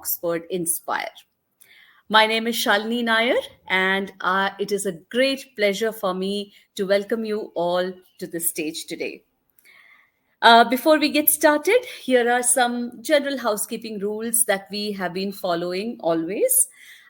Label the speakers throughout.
Speaker 1: Oxford Inspire. My name is Shalini Nair, and it is a great pleasure for me to welcome you all to the stage today. Before we get started, here are some general housekeeping rules that we have been following always.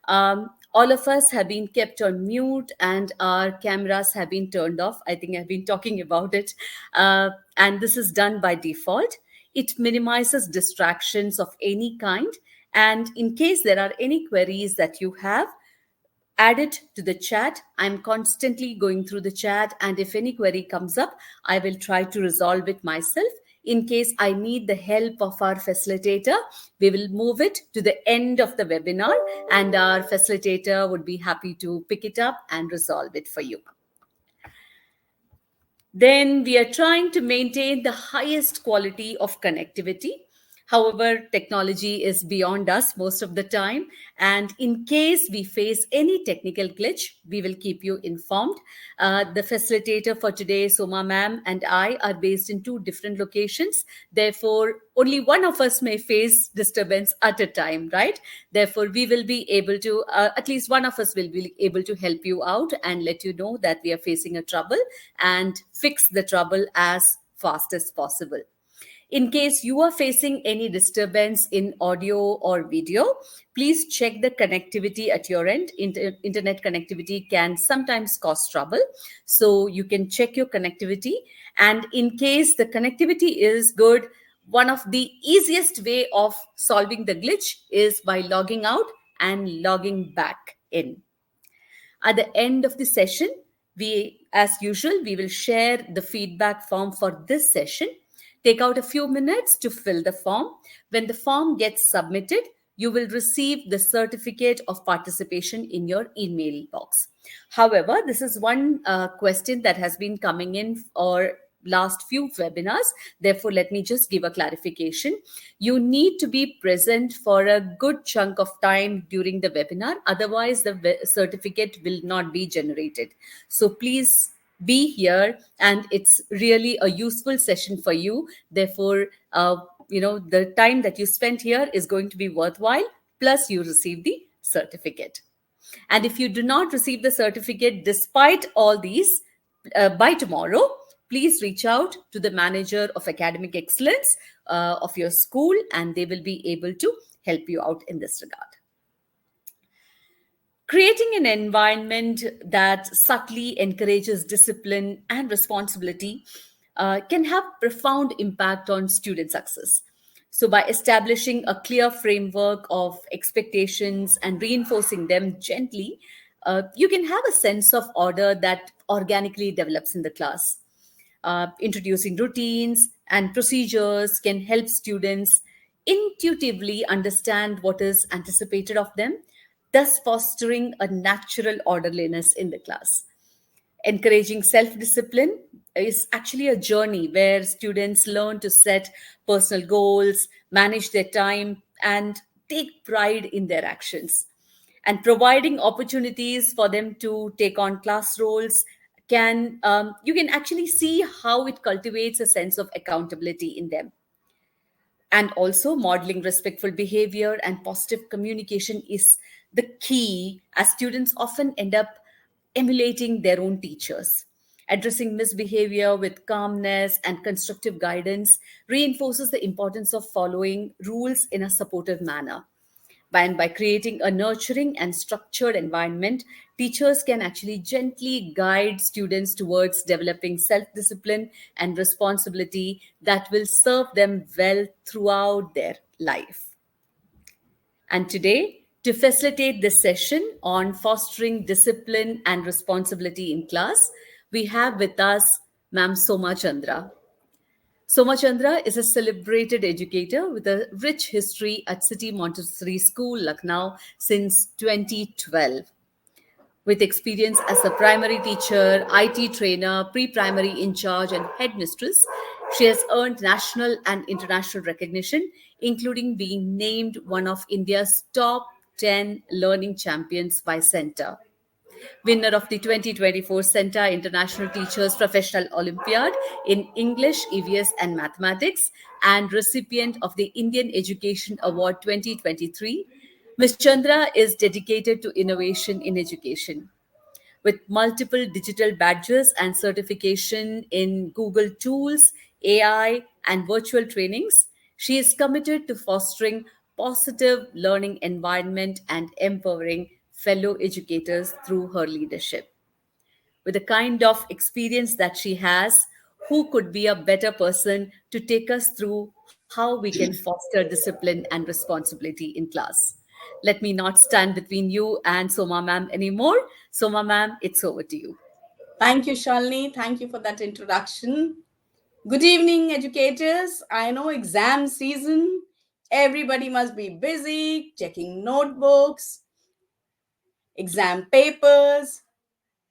Speaker 1: All of us have been kept on mute and our cameras have been turned off. I think I've been talking about it. And this is done by default. It minimizes distractions of any kind. And in case there are any queries that you have, add it to the chat. I'm constantly going through the chat, and if any query comes up, I will try to resolve it myself. In case I need the help of our facilitator, we will move it to the end of the webinar, and our facilitator would be happy to pick it up and resolve it for you. Then we are trying to maintain the highest quality of connectivity. However, technology is beyond us most of the time. And in case we face any technical glitch, we will keep you informed. The facilitator for today, Soma ma'am, and I are based in two different locations. Therefore, only one of us may face disturbance at a time, right? Therefore, we will be able to, at least one of us will be able to help you out and let you know that we are facing a trouble and fix the trouble as fast as possible. In case you are facing any disturbance in audio or video, please check the connectivity at your end. Internet connectivity can sometimes cause trouble. So you can check your connectivity. And in case the connectivity is good, one of the easiest way of solving the glitch is by logging out and logging back in. At the end of the session, as usual, we will share the feedback form for this session. Take out a few minutes to fill the form. When the form gets submitted, you will receive the certificate of participation in your email box. However, this is one question that has been coming in for last few webinars. Therefore, let me just give a clarification. You need to be present for a good chunk of time during the webinar. Otherwise, the certificate will not be generated. So please be here, and it's really a useful session for you. Therefore, the time that you spent here is going to be worthwhile, plus you receive the certificate. And if you do not receive the certificate despite all these by tomorrow, please reach out to the manager of academic excellence of your school, and they will be able to help you out in this regard. Creating an environment that subtly encourages discipline and responsibility can have profound impact on student success. So by establishing a clear framework of expectations and reinforcing them gently, you can have a sense of order that organically develops in the class. Introducing routines and procedures can help students intuitively understand what is anticipated of them, thus fostering a natural orderliness in the class. Encouraging self-discipline is actually a journey where students learn to set personal goals, manage their time, and take pride in their actions. And providing opportunities for them to take on class roles you can actually see how it cultivates a sense of accountability in them. And also, modeling respectful behavior and positive communication is the key, as students often end up emulating their own teachers. Addressing misbehavior with calmness and constructive guidance reinforces the importance of following rules in a supportive manner. By creating a nurturing and structured environment, teachers can actually gently guide students towards developing self-discipline and responsibility that will serve them well throughout their life. And today, to facilitate this session on fostering discipline and responsibility in class, we have with us Ma'am Soma Chandra. Soma Chandra is a celebrated educator with a rich history at City Montessori School, Lucknow, since 2012. With experience as a primary teacher, IT trainer, pre-primary in charge, and headmistress, she has earned national and international recognition, including being named one of India's top 10 learning champions by CENTA. winner of the 2024 CENTA International Teachers Professional Olympiad in English, EVS, and Mathematics, and recipient of the Indian Education Award 2023. Ms. Chandra is dedicated to innovation in education. With multiple digital badges and certification in Google Tools, AI, and virtual trainings, she is committed to fostering positive learning environment and empowering fellow educators through her leadership. With the kind of experience that she has, who could be a better person to take us through how we can foster discipline and responsibility in class? Let me not stand between you and Soma ma'am anymore. Soma ma'am, it's over to you.
Speaker 2: Thank you, Shalini. Thank you for that introduction. Good evening, educators. I know exam season. Everybody must be busy checking notebooks, exam papers,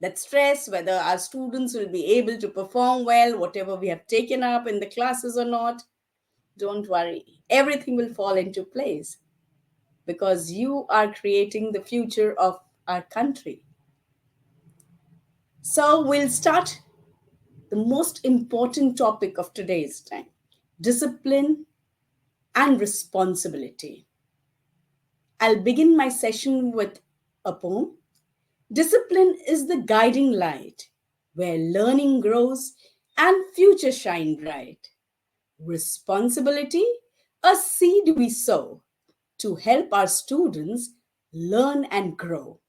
Speaker 2: that stress whether our students will be able to perform well, whatever we have taken up in the classes or not. Don't worry, everything will fall into place because you are creating the future of our country. So, we'll start the most important topic of today's time: discipline and responsibility. I'll begin my session with a poem. Discipline is the guiding light where learning grows and future shine bright. Responsibility, a seed we sow to help our students learn and grow.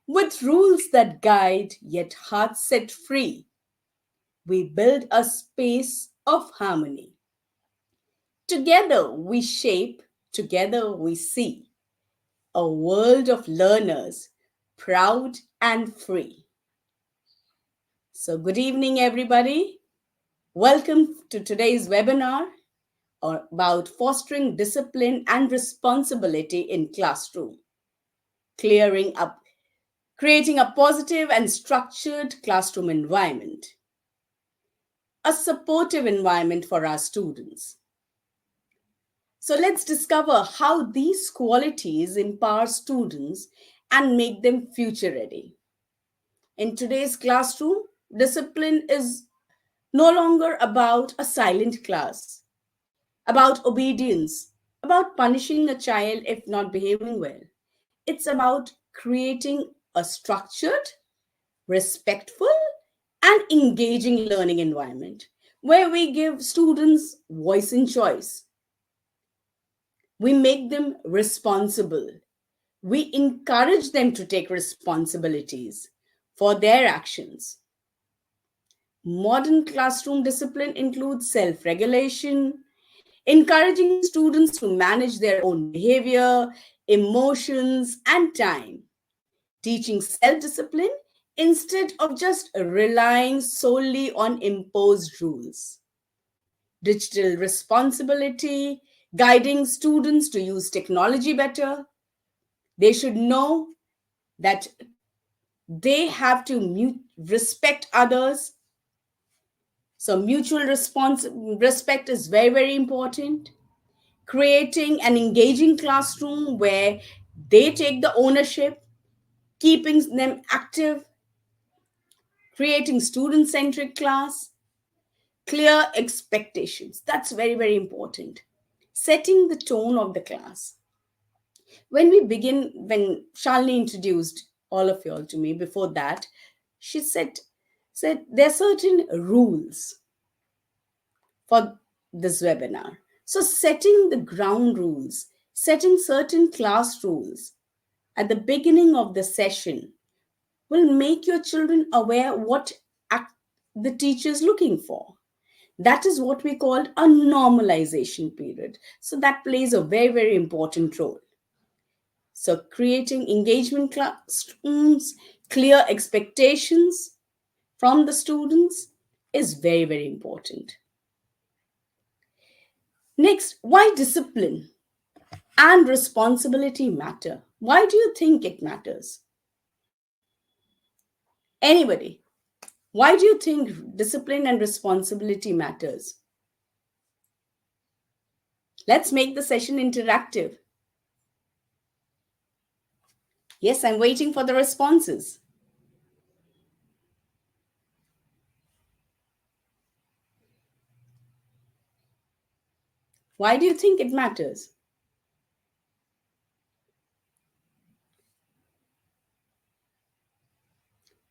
Speaker 2: With rules that guide yet hearts set free, we build a space of harmony. Together we shape, together we see a world of learners, proud and free. So, good evening, everybody. Welcome to today's webinar about fostering discipline and responsibility in classroom, clearing up, creating a positive and structured classroom environment, a supportive environment for our students. So let's discover how these qualities empower students and make them future ready. In today's classroom, discipline is no longer about a silent class, about obedience, about punishing a child if not behaving well. It's about creating a structured, respectful, and engaging learning environment where we give students voice and choice. We make them responsible. We encourage them to take responsibilities for their actions. Modern classroom discipline includes self regulation, encouraging students to manage their own behavior, emotions, and time, teaching self discipline instead of just relying solely on imposed rules. Digital responsibility, guiding students to use technology better. They should know that they have to respect others. So, mutual respect is very, very important. Creating an engaging classroom where they take the ownership, keeping them active, creating student centric class, clear expectations. That's very, very important. Setting the tone of the class. When Shalini introduced all of you all to me, before that, she said there are certain rules for this webinar. So, setting the ground rules, setting certain class rules at the beginning of the session will make your children aware what the teacher is looking for. That is what we call a normalization period. So, that plays a very, very important role. So, creating engagement classrooms, clear expectations from the students is very, very important. Next, why discipline and responsibility matter? Why do you think it matters? Anybody, why do you think discipline and responsibility matters? Let's make the session interactive. Yes, I'm waiting for the responses. Why do you think it matters?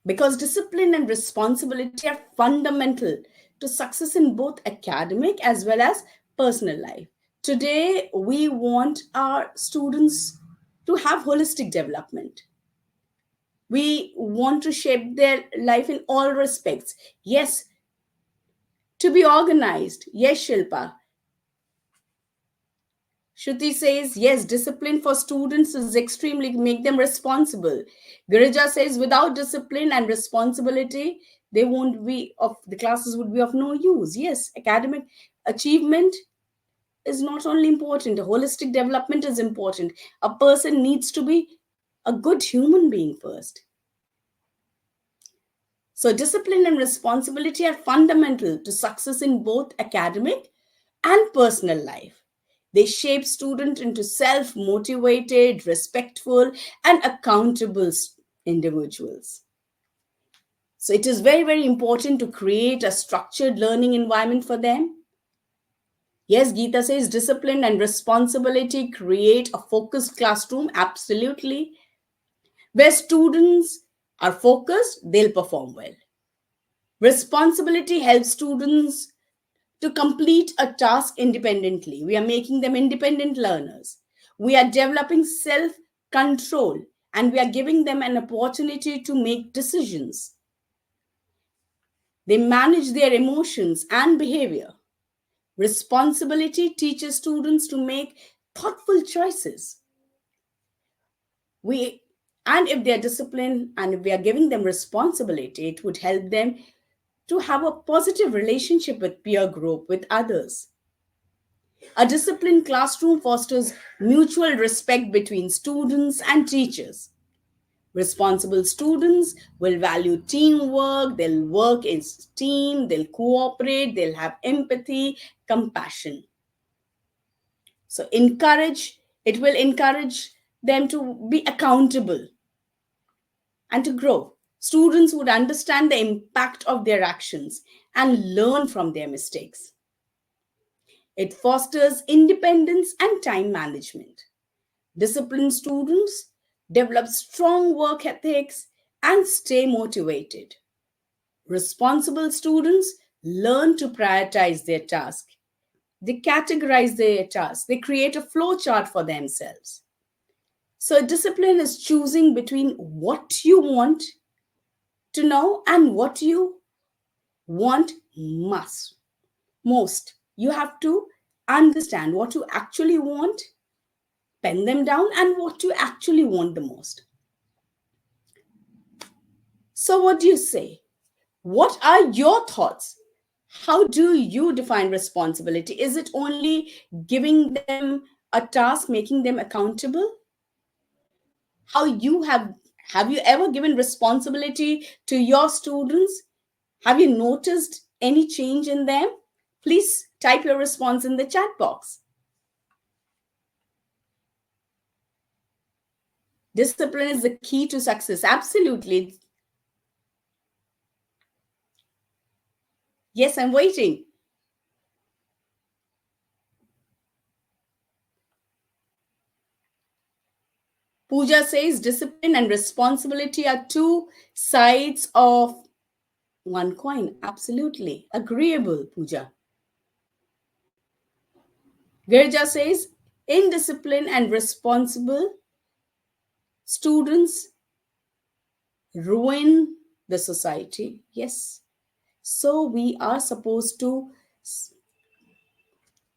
Speaker 2: Because discipline and responsibility are fundamental to success in both academic as well as personal life. Today, we want our students to have holistic development. We want to shape their life in all respects. Yes, to be organized. Yes, Shilpa. Shruti says, yes, discipline for students is extremely make them responsible. Girija says, without discipline and responsibility, they won't be of the classes would be of no use. Yes, academic achievement is not only important, holistic development is important. A person needs to be a good human being first. So, discipline and responsibility are fundamental to success in both academic and personal life. They shape students into self motivated, respectful, and accountable individuals. So, it is very, very important to create a structured learning environment for them. Yes, Geeta says discipline and responsibility create a focused classroom. Absolutely. Where students are focused, they'll perform well. Responsibility helps students to complete a task independently. We are making them independent learners. We are developing self control and we are giving them an opportunity to make decisions. They manage their emotions and behavior. Responsibility teaches students to make thoughtful choices. We and if they are disciplined and if we are giving them responsibility, it would help them to have a positive relationship with peer group, with others. A disciplined classroom fosters mutual respect between students and teachers. Responsible students will value teamwork, they'll work in team, they'll cooperate, they'll have empathy, compassion. So it will encourage them to be accountable and to grow. Students would understand the impact of their actions and learn from their mistakes. It fosters independence and time management. Disciplined students develop strong work ethics and stay motivated. Responsible students learn to prioritize their task. They categorize their tasks. They create a flow chart for themselves. So, discipline is choosing between what you want to know and what you want most. You have to understand what you actually want, pen them down, and what you actually want the most. So, what do you say? What are your thoughts? How do you define responsibility? Is it only giving them a task, making them accountable? How you have you ever given responsibility to your students? Have you noticed any change in them? Please type your response in the chat box. Discipline is the key to success. Absolutely. Yes, I'm waiting. Pooja says discipline and responsibility are two sides of one coin. Absolutely. Agreeable, Pooja. Girja says indisciplined and responsible students ruin the society. Yes. So we are supposed to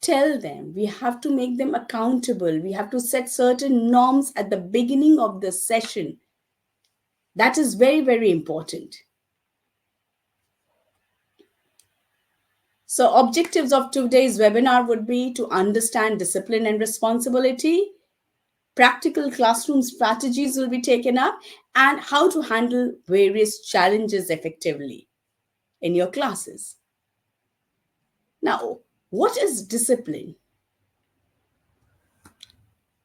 Speaker 2: tell them, we have to make them accountable. We have to set certain norms at the beginning of the session. That is very, very important. So, objectives of today's webinar would be to understand discipline and responsibility. Practical classroom strategies will be taken up and how to handle various challenges effectively in your classes. Now, what is discipline?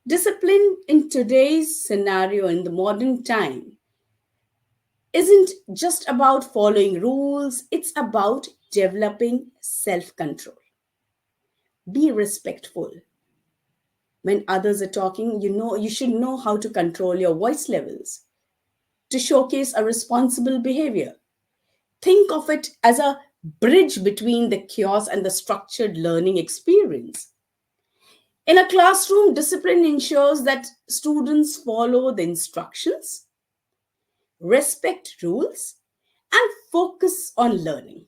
Speaker 2: Discipline in today's scenario, in the modern time, isn't just about following rules, it's about developing self control. Be respectful. When others are talking, you should know how to control your voice levels to showcase a responsible behavior. Think of it as a bridge between the chaos and the structured learning experience. In a classroom, discipline ensures that students follow the instructions, respect rules, and focus on learning.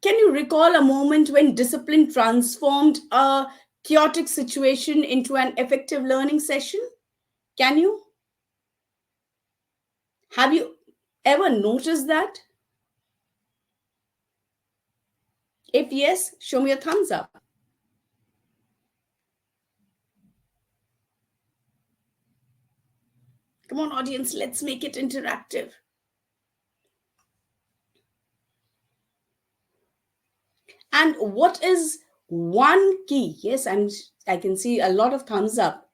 Speaker 2: Can you recall a moment when discipline transformed a chaotic situation into an effective learning session? Can you? Have you ever noticed that? If yes, show me a thumbs up. Come on, audience, let's make it interactive. And what is one key? Yes, I can see a lot of thumbs up.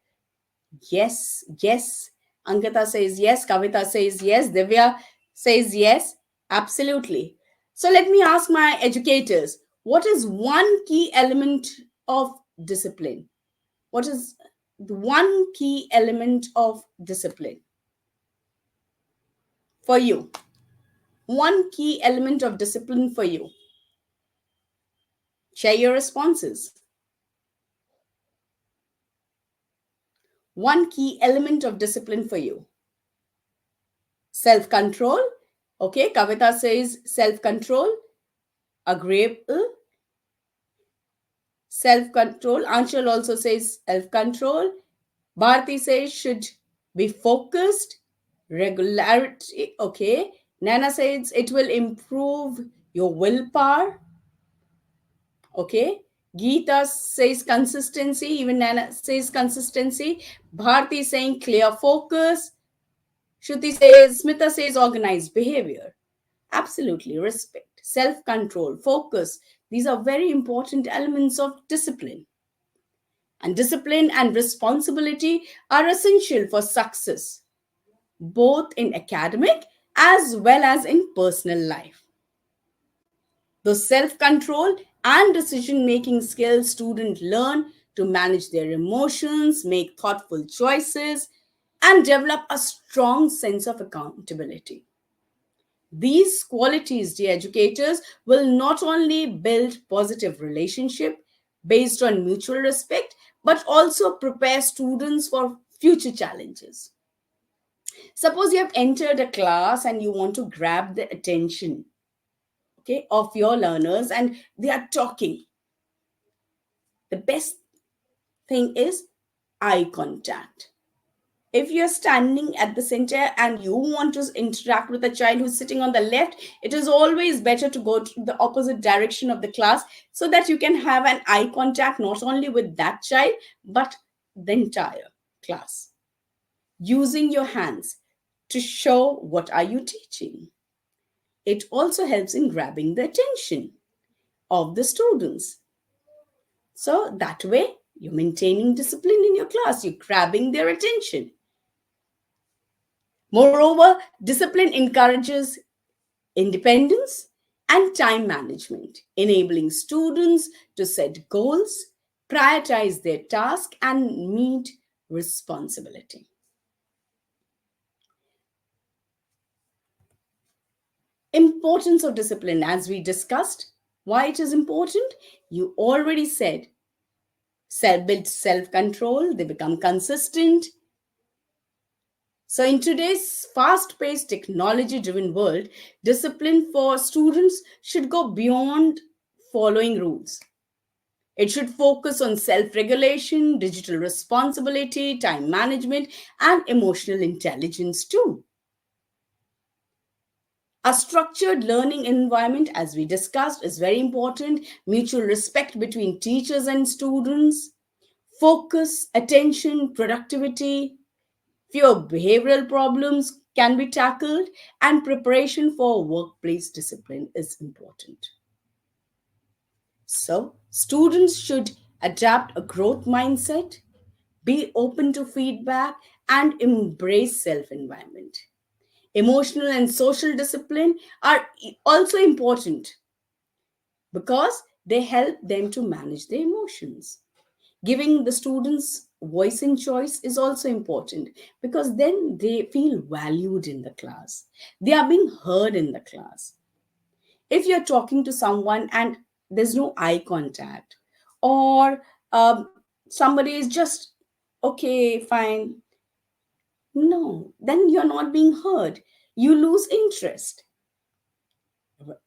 Speaker 2: Yes, yes. Ankita says yes, Kavita says yes, Divya says yes. Absolutely. So let me ask my educators, what is one key element of discipline? What is the one key element of discipline for you? One key element of discipline for you. Share your responses. One key element of discipline for you. Self control. Okay, Kavita says self control. Agreeable. Self control. Anshul also says self control. Bharti says should be focused. Regularity. Okay. Nana says it will improve your willpower. Okay. Geeta says consistency. Even Nana says consistency. Bharti saying clear focus. Shruti says, Smita says organized behavior. Absolutely. Respect, self control, focus. These are very important elements of discipline. And discipline and responsibility are essential for success, both in academic as well as in personal life. The self control and decision making skills students learn to manage their emotions, make thoughtful choices, and develop a strong sense of accountability. These qualities, the educators, will not only build positive relationship based on mutual respect, but also prepare students for future challenges. Suppose you have entered a class and you want to grab the attention, okay, of your learners and they are talking. The best thing is eye contact. If you're standing at the center and you want to interact with a child who's sitting on the left, it is always better to go to the opposite direction of the class so that you can have an eye contact not only with that child but the entire class. Using your hands to show what are you teaching. It also helps in grabbing the attention of the students. So that way you're maintaining discipline in your class, you're grabbing their attention. Moreover, discipline encourages independence and time management, enabling students to set goals, prioritize their task, and meet responsibility. Importance of discipline, as we discussed, why it is important, you already said. Build self control, they become consistent. So, in today's fast paced, technology driven world, discipline for students should go beyond following rules. It should focus on self regulation, digital responsibility, time management, and emotional intelligence too. A structured learning environment, as we discussed, is very important. Mutual respect between teachers and students, focus, attention, productivity, fewer behavioral problems can be tackled, and preparation for workplace discipline is important. So, students should adapt a growth mindset, be open to feedback, and embrace self environment. Emotional and social discipline are also important because They help them to manage their emotions. Giving the students voice and choice is also important because then they feel valued in the class. They are being heard in the class. If you're talking to someone and there's no eye contact, or somebody is just okay, fine, no, then you're not being heard. You lose interest.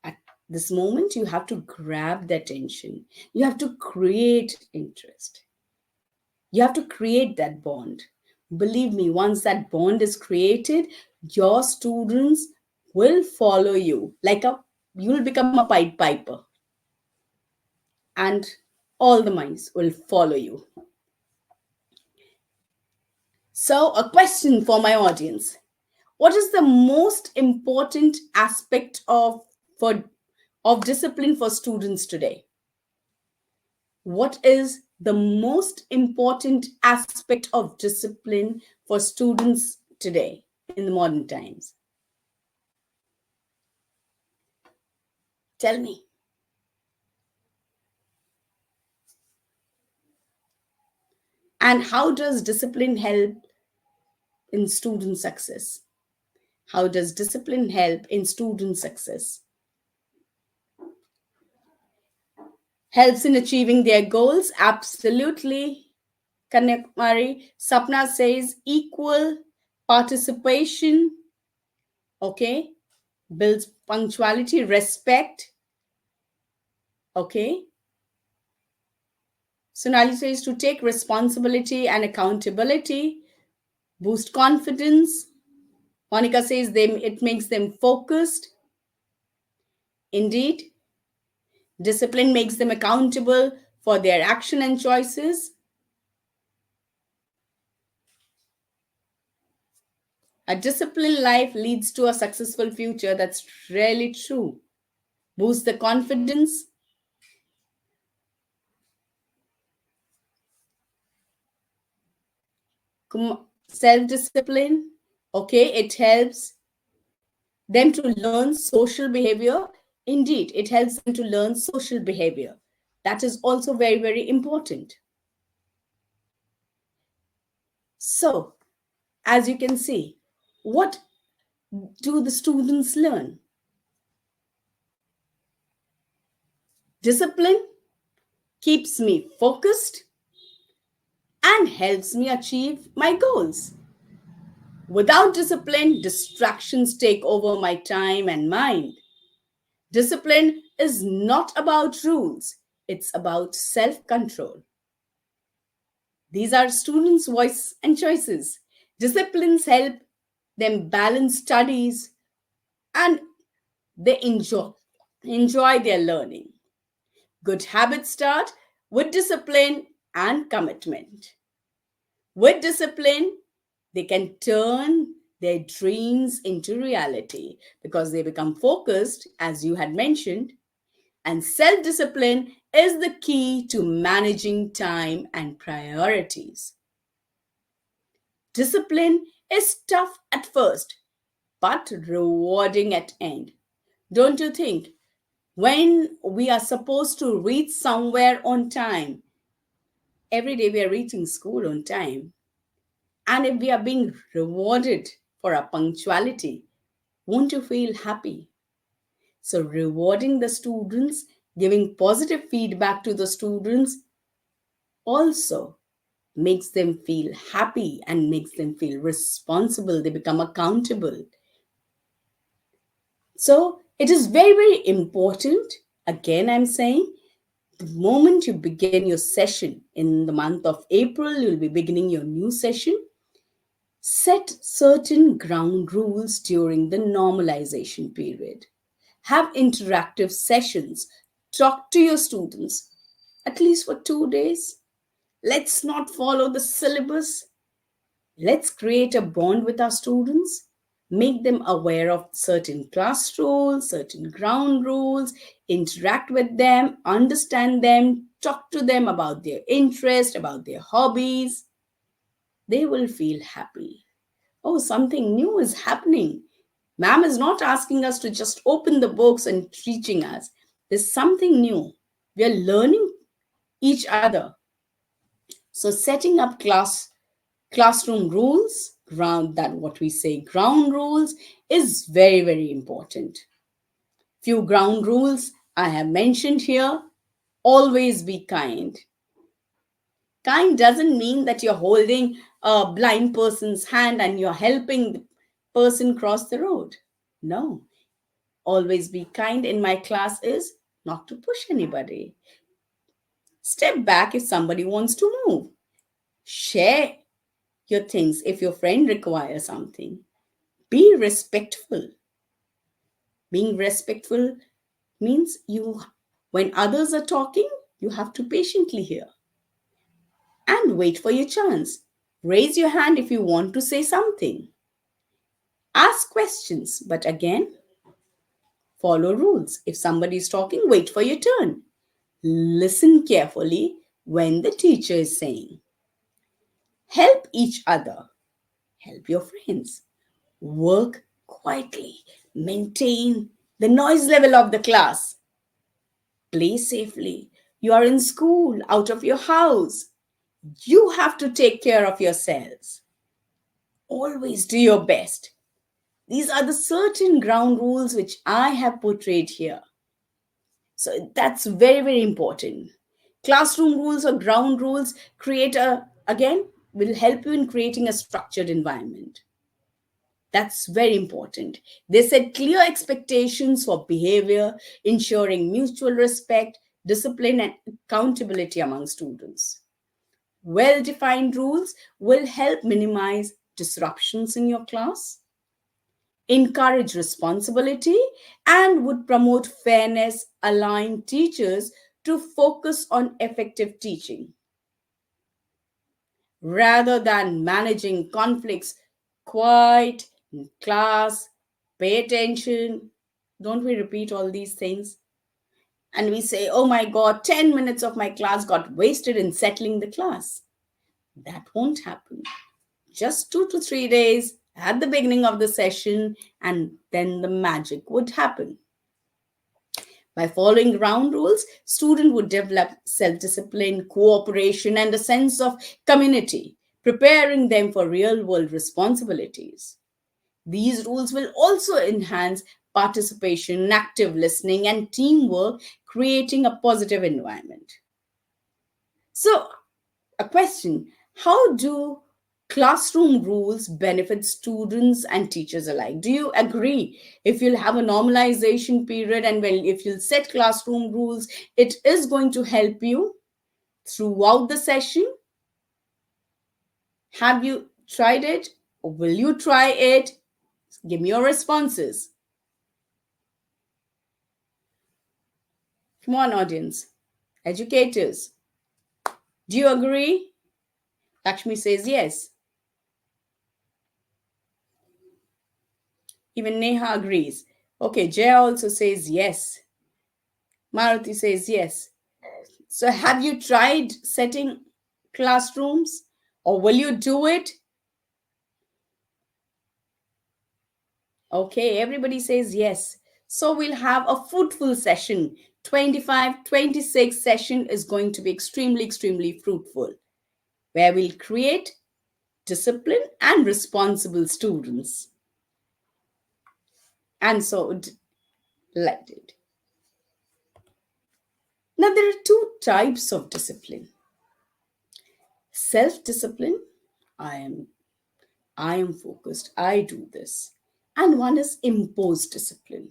Speaker 2: At this moment, you have to grab the attention. You have to create interest. You have to create that bond. Believe me, once that bond is created, your students will follow you you'll become a Pied Piper, and all the mice will follow you. So, a question for my audience: what is the most important aspect of discipline for students today? What is the most important aspect of discipline for students today in the modern times? Tell me. And how does discipline help in student success? How does discipline help in student success? Helps in achieving their goals? Absolutely. Kanyakumari. Sapna says equal participation. Okay. Builds punctuality, respect. Okay. Sonali says to take responsibility and accountability, boost confidence. Monica says it makes them focused. Indeed, discipline makes them accountable for their action and choices. A disciplined life leads to a successful future. That's really true. Boost the confidence. Self-discipline. Okay, it helps them to learn social behavior. Indeed, it helps them to learn social behavior. That is also very, very important. So, as you can see, what do the students learn? Discipline keeps me focused and helps me achieve my goals. Without discipline, distractions take over my time and mind. Discipline is not about rules, it's about self control. These are students' voice and choices. Disciplines help them balance studies and they enjoy their learning. Good habits start with discipline and commitment. With discipline, they can turn their dreams into reality because they become focused, as you had mentioned, and self discipline is the key to managing time and priorities. Discipline is tough at first, but rewarding at end. Don't you think? When we are supposed to reach somewhere on time, every day we are reaching school on time, and if we are being rewarded for our punctuality, won't you feel happy? So, rewarding the students, giving positive feedback to the students also makes them feel happy and makes them feel responsible. They become accountable. So, it is very, very important. Again, I'm saying the moment you begin your session in the month of April, you'll be beginning your new session. Set certain ground rules during the normalization period. Have interactive sessions. Talk to your students at least for 2 days. Let's not follow the syllabus. Let's create a bond with our students. Make them aware of certain class rules, certain ground rules, interact with them, understand them, talk to them about their interest, about their hobbies. They will feel happy. Oh, something new is happening. Ma'am is not asking us to just open the books and teaching us. There's something new. We are learning each other. So setting up classroom rules, ground rules is very, very important. Few ground rules I have mentioned here. Always be kind. Kind doesn't mean that you're holding a blind person's hand and you're helping the person cross the road. No. Always be kind in my class is not to push anybody. Step back if somebody wants to move. Share your things if your friend requires something. Be respectful. Being respectful means when others are talking, you have to patiently hear and wait for your chance. Raise your hand if you want to say something. Ask questions, but again, follow rules. If somebody is talking, wait for your turn. Listen carefully when the teacher is saying. Help each other. Help your friends. Work quietly. Maintain the noise level of the class. Play safely. You are in school, out of your house. You have to take care of yourselves. Always do your best. These are the certain ground rules which I have portrayed here. So that's very, very important. Classroom rules or ground rules will help you in creating a structured environment. That's very important. They set clear expectations for behavior, ensuring mutual respect, discipline, and accountability among students. Well defined rules will help minimize disruptions in your class, encourage responsibility, and would promote fairness, allowing teachers to focus on effective teaching rather than managing conflicts. Quiet in class, pay attention. Don't we repeat all these things? And we say, oh my God, 10 minutes of my class got wasted in settling the class. That won't happen. Just 2 to 3 days at the beginning of the session, and then the magic would happen. By following ground rules, students would develop self-discipline, cooperation, and a sense of community, preparing them for real-world responsibilities. These rules will also enhance participation, active listening, and teamwork, creating a positive environment. So, a question: how do classroom rules benefit students and teachers alike? Do you agree? If you'll have a normalization period and if you'll set classroom rules, it is going to help you throughout the session. Have you tried it, or will you try it? Give me your responses. Come on, audience, educators. Do you agree? Lakshmi says yes. Even Neha agrees. Okay, Jaya also says yes. Maruti says yes. So, have you tried setting classrooms, or will you do it? Okay, everybody says yes. So, we'll have a fruitful session. 25-26 session is going to be extremely, extremely fruitful, where we'll create discipline and responsible students. And so, let it. Now, there are two types of discipline. Self-discipline, I am focused, I do this. And one is imposed discipline.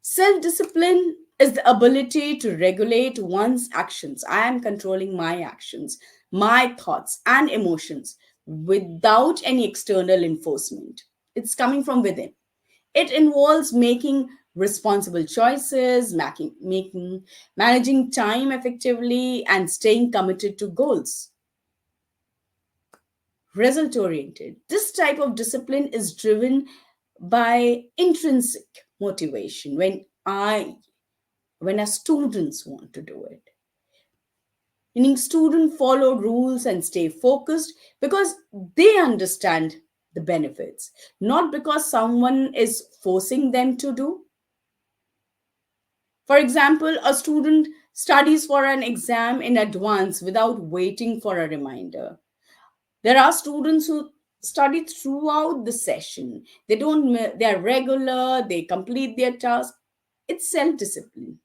Speaker 2: Self-discipline is the ability to regulate one's actions. I am controlling my actions, my thoughts, and emotions without any external enforcement. It's coming from within. It involves making responsible choices, managing time effectively, and staying committed to goals. Result oriented. This type of discipline is driven by intrinsic motivation when our students want to do it. Meaning students follow rules and stay focused because they understand the benefits, not because someone is forcing them to do. For example, a student studies for an exam in advance without waiting for a reminder. There are students who study throughout the session. They are regular, they complete their task. It's self discipline.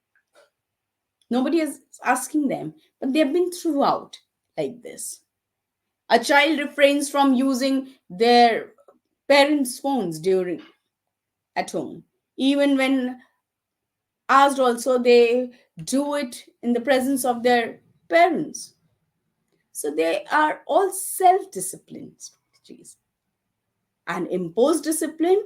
Speaker 2: Nobody is asking them, but they have been throughout like this. A child refrains from using their parents' phones during at home. Even when asked, also, they do it in the presence of their parents. So they are all self discipline strategies. And imposed discipline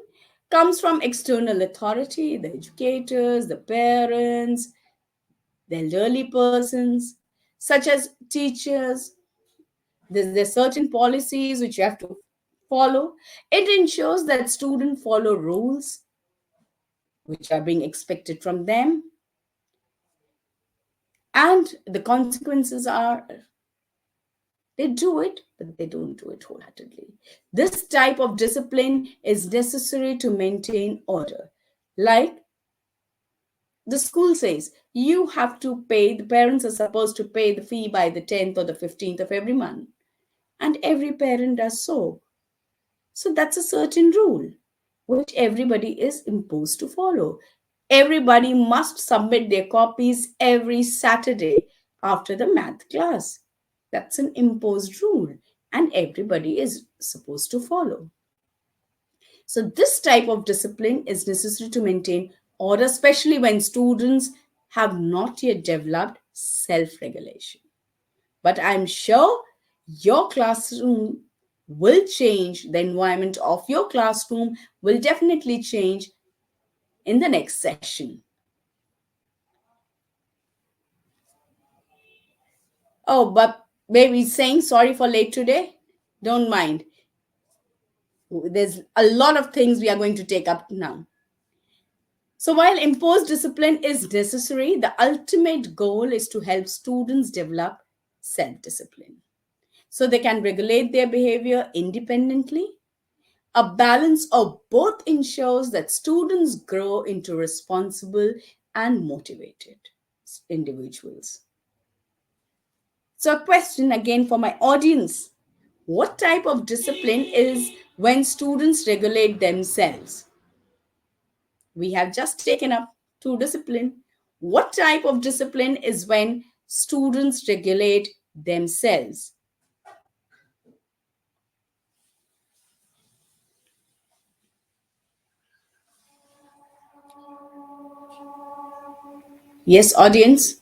Speaker 2: comes from external authority, the educators, the parents, the elderly persons, such as teachers. There's certain policies which you have to follow. It ensures that students follow rules which are being expected from them, and the consequences are they do it, but they don't do it wholeheartedly. This type of discipline is necessary to maintain order. Like the school says, you have to pay, the parents are supposed to pay the fee by the 10th or the 15th of every month. And every parent does so. So that's a certain rule which everybody is imposed to follow. Everybody must submit their copies every Saturday after the math class. That's an imposed rule, and everybody is supposed to follow. So, this type of discipline is necessary to maintain order, especially when students have not yet developed self regulation. But I'm sure your classroom will change, the environment of your classroom will definitely change in the next session. Oh, but baby saying sorry for late today. Don't mind. There's a lot of things we are going to take up now. So, while imposed discipline is necessary, the ultimate goal is to help students develop self discipline so they can regulate their behavior independently. A balance of both ensures that students grow into responsible and motivated individuals. So, a question again for my audience: what type of discipline is when students regulate themselves? We have just taken up two discipline. What type of discipline is when students regulate themselves? Yes, audience.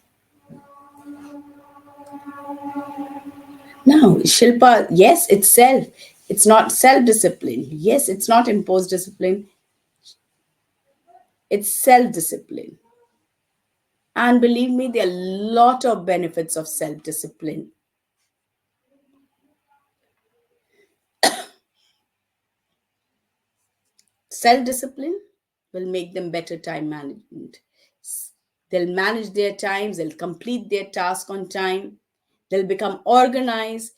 Speaker 2: Now, Shilpa, yes, it's self. It's not self discipline. Yes, it's not imposed discipline. It's self discipline. And believe me, there are a lot of benefits of self discipline. Self discipline will make them better time management. They'll manage their times, they'll complete their task on time, they'll become organized,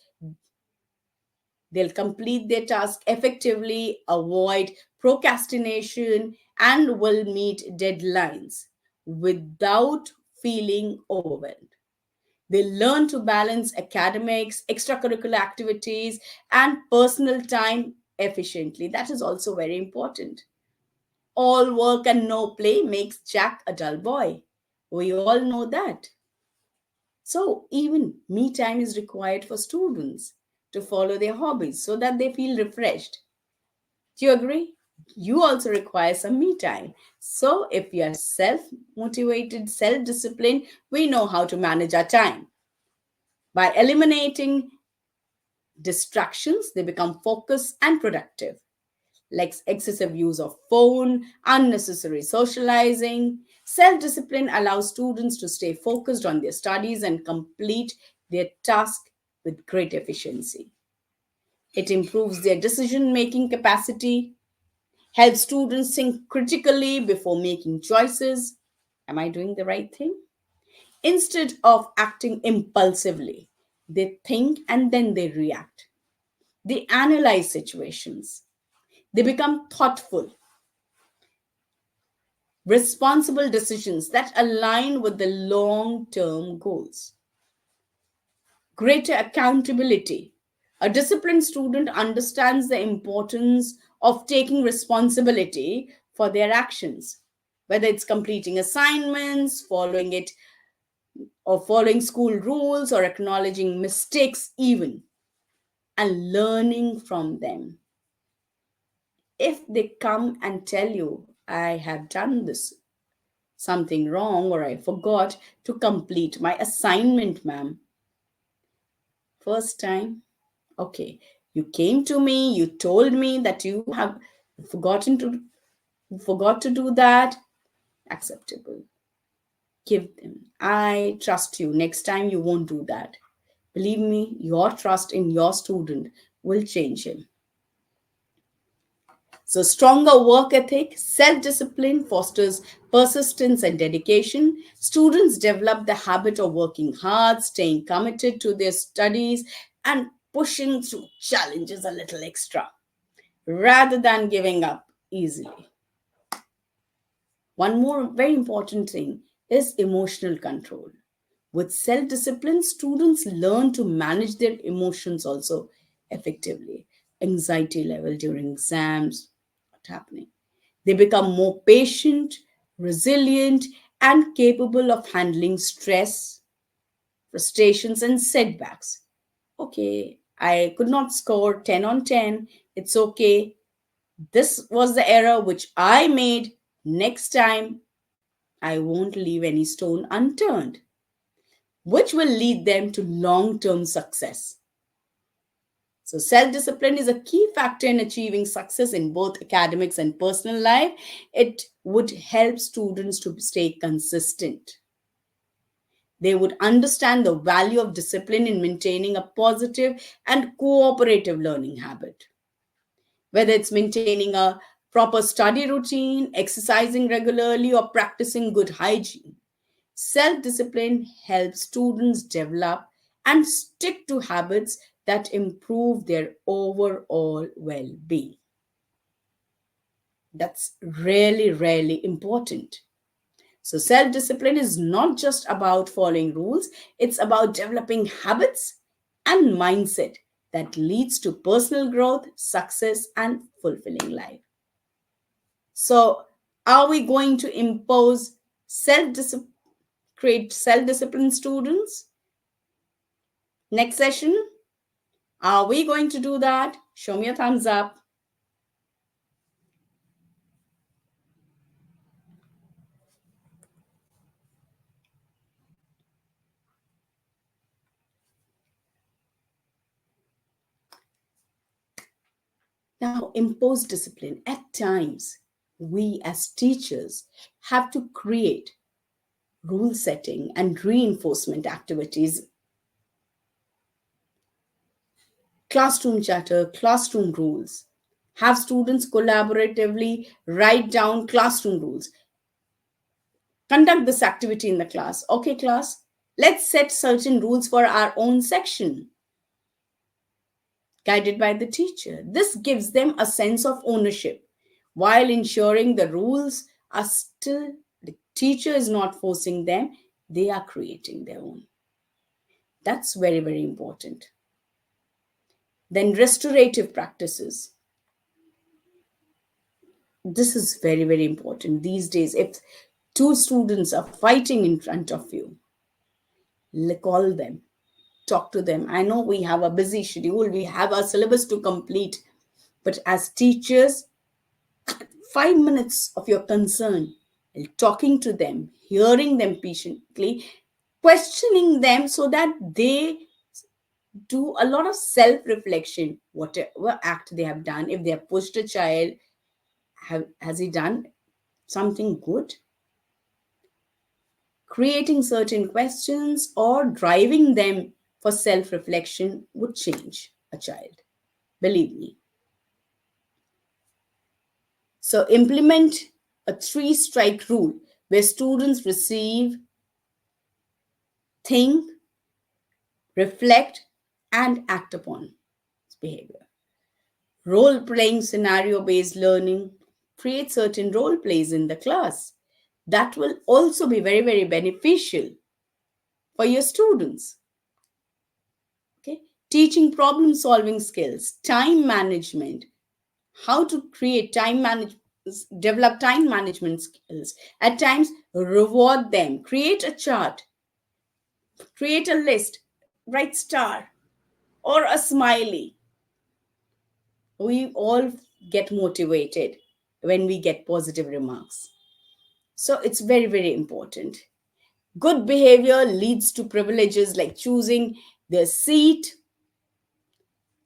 Speaker 2: they'll complete their task effectively, avoid procrastination, and will meet deadlines without feeling overwhelmed. They learn to balance academics, extracurricular activities, and personal time efficiently. That is also very important. All work and no play makes Jack a dull boy. We all know that. So, even me time is required for students to follow their hobbies so that they feel refreshed. Do you agree? You also require some me time. So, if we are self motivated, self disciplined, we know how to manage our time. By eliminating distractions, they become focused and productive, like excessive use of phone, unnecessary socializing. Self-discipline allows students to stay focused on their studies and complete their task with great efficiency. It improves their decision-making capacity, helps students think critically before making choices. Am I doing the right thing? Instead of acting impulsively, they think and then they react. They analyze situations. They become thoughtful. responsible decisions that align with the long term goals, greater accountability. A disciplined student understands the importance of taking responsibility for their actions, whether it's completing assignments, following it, or following school rules, or acknowledging mistakes, even, and learning from them. If they come and tell you, I have done this something wrong, or I forgot to complete my assignment, ma'am, first time, okay, you came to me, you told me that you have forgotten to forgot to do that, acceptable. Give them. I trust you. Next time you won't do that. Believe me, your trust in your student will change him. So, stronger work ethic, self discipline fosters persistence and dedication. Students develop the habit of working hard, staying committed to their studies, and pushing through challenges a little extra rather than giving up easily. One more very important thing is emotional control. With self discipline, students learn to manage their emotions also effectively. Anxiety level during exams, what's happening? They become more patient, resilient, and capable of handling stress, frustrations, and setbacks. Okay, I could not score 10 on 10. It's okay. This was the error which I made. Next time, I won't leave any stone unturned, which will lead them to long term success. So, self discipline is a key factor in achieving success in both academics and personal life. It would help students to stay consistent. They would understand the value of discipline in maintaining a positive and cooperative learning habit. Whether it's maintaining a proper study routine, exercising regularly, or practicing good hygiene, self discipline helps students develop and stick to habits that improve their overall well being. That's really, really important. So, self discipline is not just about following rules, it's about developing habits and mindset that leads to personal growth, success, and fulfilling life. So, are we going to impose self discipline, create self disciplined students? Next session, are we going to do that? Show me a thumbs up. Now, impose discipline. At times, we as teachers have to create rule setting and reinforcement activities, classroom chatter, classroom rules. Have students collaboratively write down classroom rules. Conduct this activity in the class. Okay, class, let's set certain rules for our own section, guided by the teacher. This gives them a sense of ownership while ensuring the rules are still, the teacher is not forcing them, they are creating their own. That's very, very important. Then, restorative practices. This is very, very important these days. If two students are fighting in front of you, call them, talk to them. I know we have a busy schedule, we have a syllabus to complete, but as teachers, 5 minutes of your concern, talking to them, hearing them patiently, questioning them so that they do a lot of self reflection. Whatever act they have done, if they have pushed a child, has he done something good? Creating certain questions or driving them for self reflection would change a child. Believe me. So, implement a three strike rule where students receive, think, reflect, and act upon behavior. Role playing, scenario based learning. Create certain role plays in the class. That will also be very, very beneficial for your students. Okay, teaching problem solving skills, time management, how to create time manage, develop time management skills. At times, reward them, create a chart, create a list, write star or a smiley. We all get motivated when we get positive remarks. So it's very, very important. Good behavior leads to privileges like choosing their seat,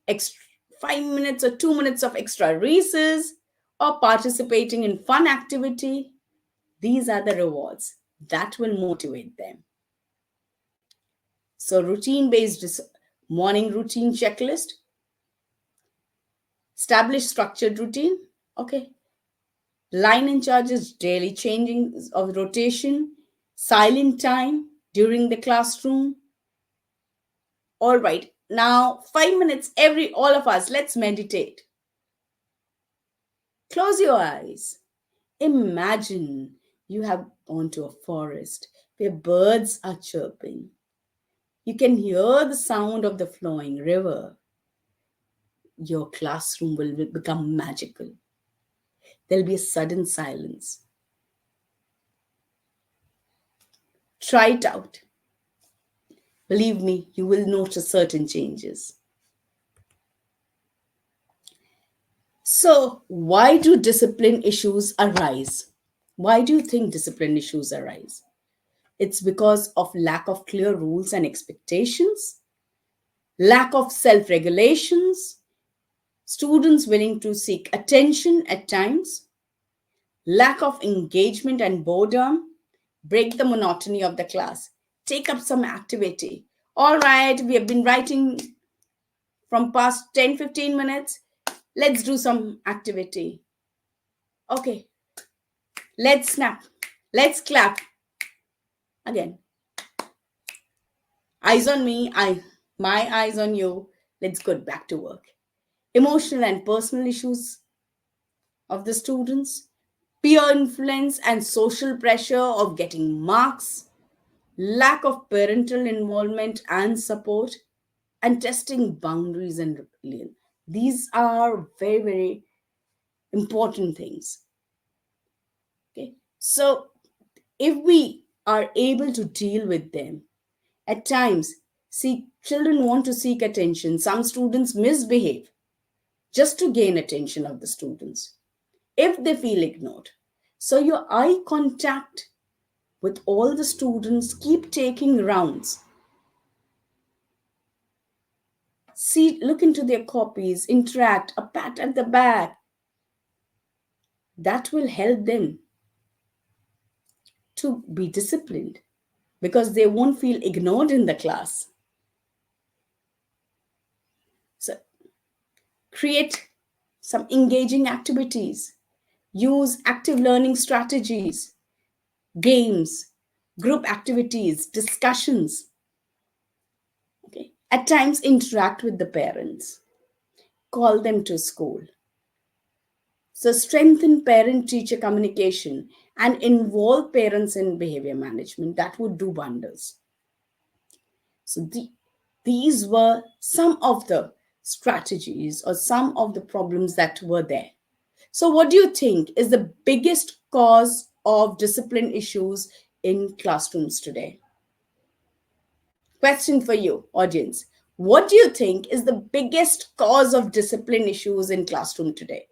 Speaker 2: extra 5 minutes or 2 minutes of extra recess, or participating in fun activity. These are the rewards that will motivate them. So, routine based morning routine checklist, establish structured routine. Okay. Line in charges, daily changing of rotation, silent time during the classroom. All right. Now, 5 minutes all of us, let's meditate. Close your eyes. Imagine you have gone to a forest where birds are chirping. You can hear the sound of the flowing river. Your classroom will become magical. There'll be a sudden silence. Try it out. Believe me, you will notice certain changes. So, why do discipline issues arise? Why do you think discipline issues arise? It's because of lack of clear rules and expectations, lack of self regulations, students willing to seek attention at times, lack of engagement and boredom, break the monotony of the class, take up some activity. All right, we have been writing from past 10-15 minutes. Let's do some activity. Okay, let's snap. Let's clap. Again. Eyes on me, my eyes on you. Let's get back to work. Emotional and personal issues of the students, peer influence and social pressure of getting marks, lack of parental involvement and support, and testing boundaries and rebellion. These are very, very important things. Okay. So if we are able to deal with them, at times, see, children want to seek attention. Some students misbehave just to gain attention of the students if they feel ignored. So your eye contact with all the students, keep taking rounds. See, look into their copies, interact, a pat at the back. That will help them to be disciplined because they won't feel ignored in the class. So create some engaging activities. Use active learning strategies, games, group activities, discussions. Okay. At times, interact with the parents. Call them to school. So, strengthen parent teacher communication and involve parents in behavior management. That would do wonders. So, these were some of the strategies or some of the problems that were there. So, what do you think is the biggest cause of discipline issues in classrooms today? Question for you, audience. What do you think is the biggest cause of discipline issues in classroom today?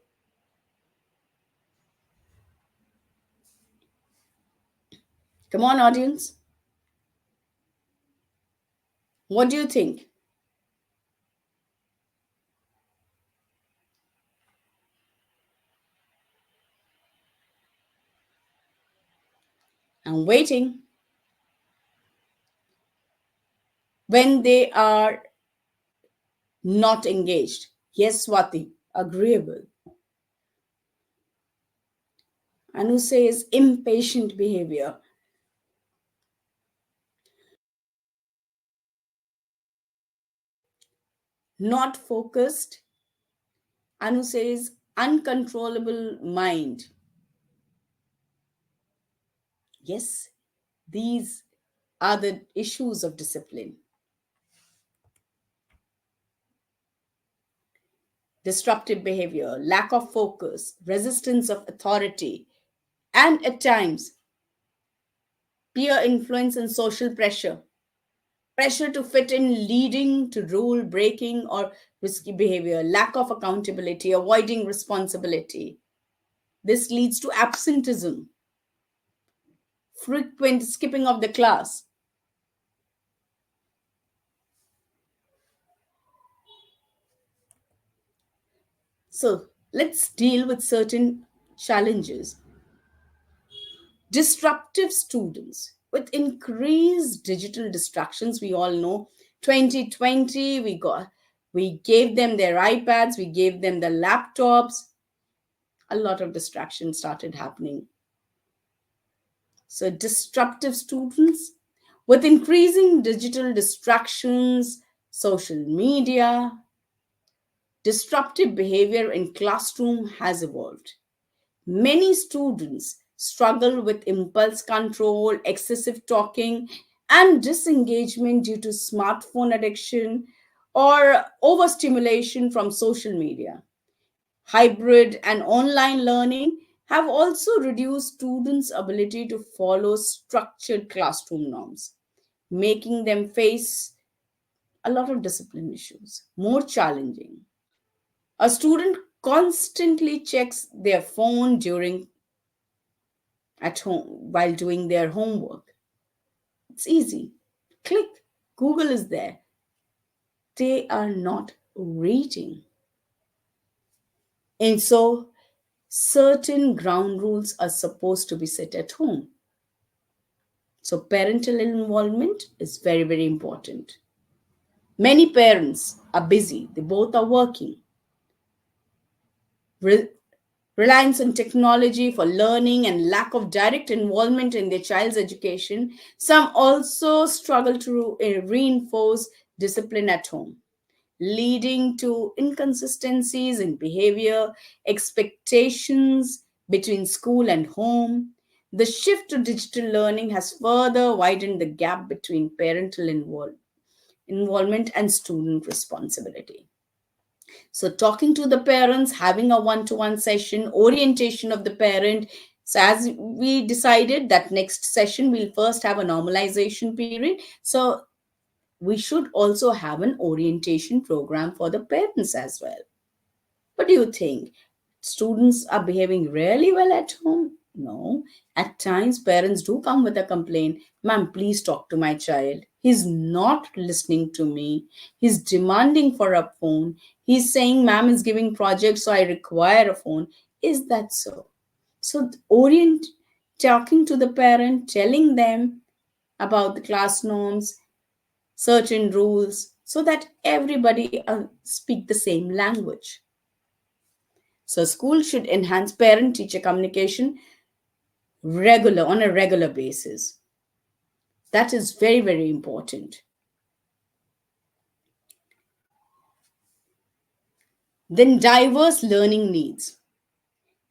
Speaker 2: Come on, audience. What do you think? I'm waiting. When they are not engaged. Yes, Swati, agreeable. Anu says impatient behavior. Not focused. Anu says uncontrollable mind. Yes, these are the issues of discipline. Disruptive behavior, lack of focus, resistance of authority, and at times peer influence and social pressure. Pressure to fit in leading to rule breaking or risky behavior, lack of accountability, avoiding responsibility. This leads to absenteeism, frequent skipping of the class. So let's deal with certain challenges. Disruptive students with increased digital distractions. We all know 2020 we gave them their iPads, we gave them the laptops. A lot of distraction started happening. So disruptive students with increasing digital distractions, social media, disruptive behavior in classroom has evolved. Many students struggle with impulse control, excessive talking, and disengagement due to smartphone addiction or overstimulation from social media. Hybrid and online learning have also reduced students' ability to follow structured classroom norms, making them face a lot of discipline issues, more challenging. A student constantly checks their phone during at home while doing their homework. It's easy. Click. Google is there. They are not reading. And so certain ground rules are supposed to be set at home. So parental involvement is very, very important. Many parents are busy. They both are working. Re- Reliance on technology for learning and lack of direct involvement in their child's education. Some also struggle to reinforce discipline at home, leading to inconsistencies in behavior, expectations between school and home. The shift to digital learning has further widened the gap between parental involvement and student responsibility. So, talking to the parents, having a one to one session, orientation of the parent. So, as we decided that next session, we'll first have a normalization period. So, we should also have an orientation program for the parents as well. What do you think? Students are behaving really well at home? No. At times, parents do come with a complaint. Ma'am, please talk to my child. He's not listening to me. He's demanding for a phone. He's saying, Ma'am is giving projects, so I require a phone. Is that so? So, talking to the parent, telling them about the class norms, certain rules, so that everybody speak the same language. So school should enhance parent teacher communication on a regular basis. That is very, very important. Then diverse learning needs.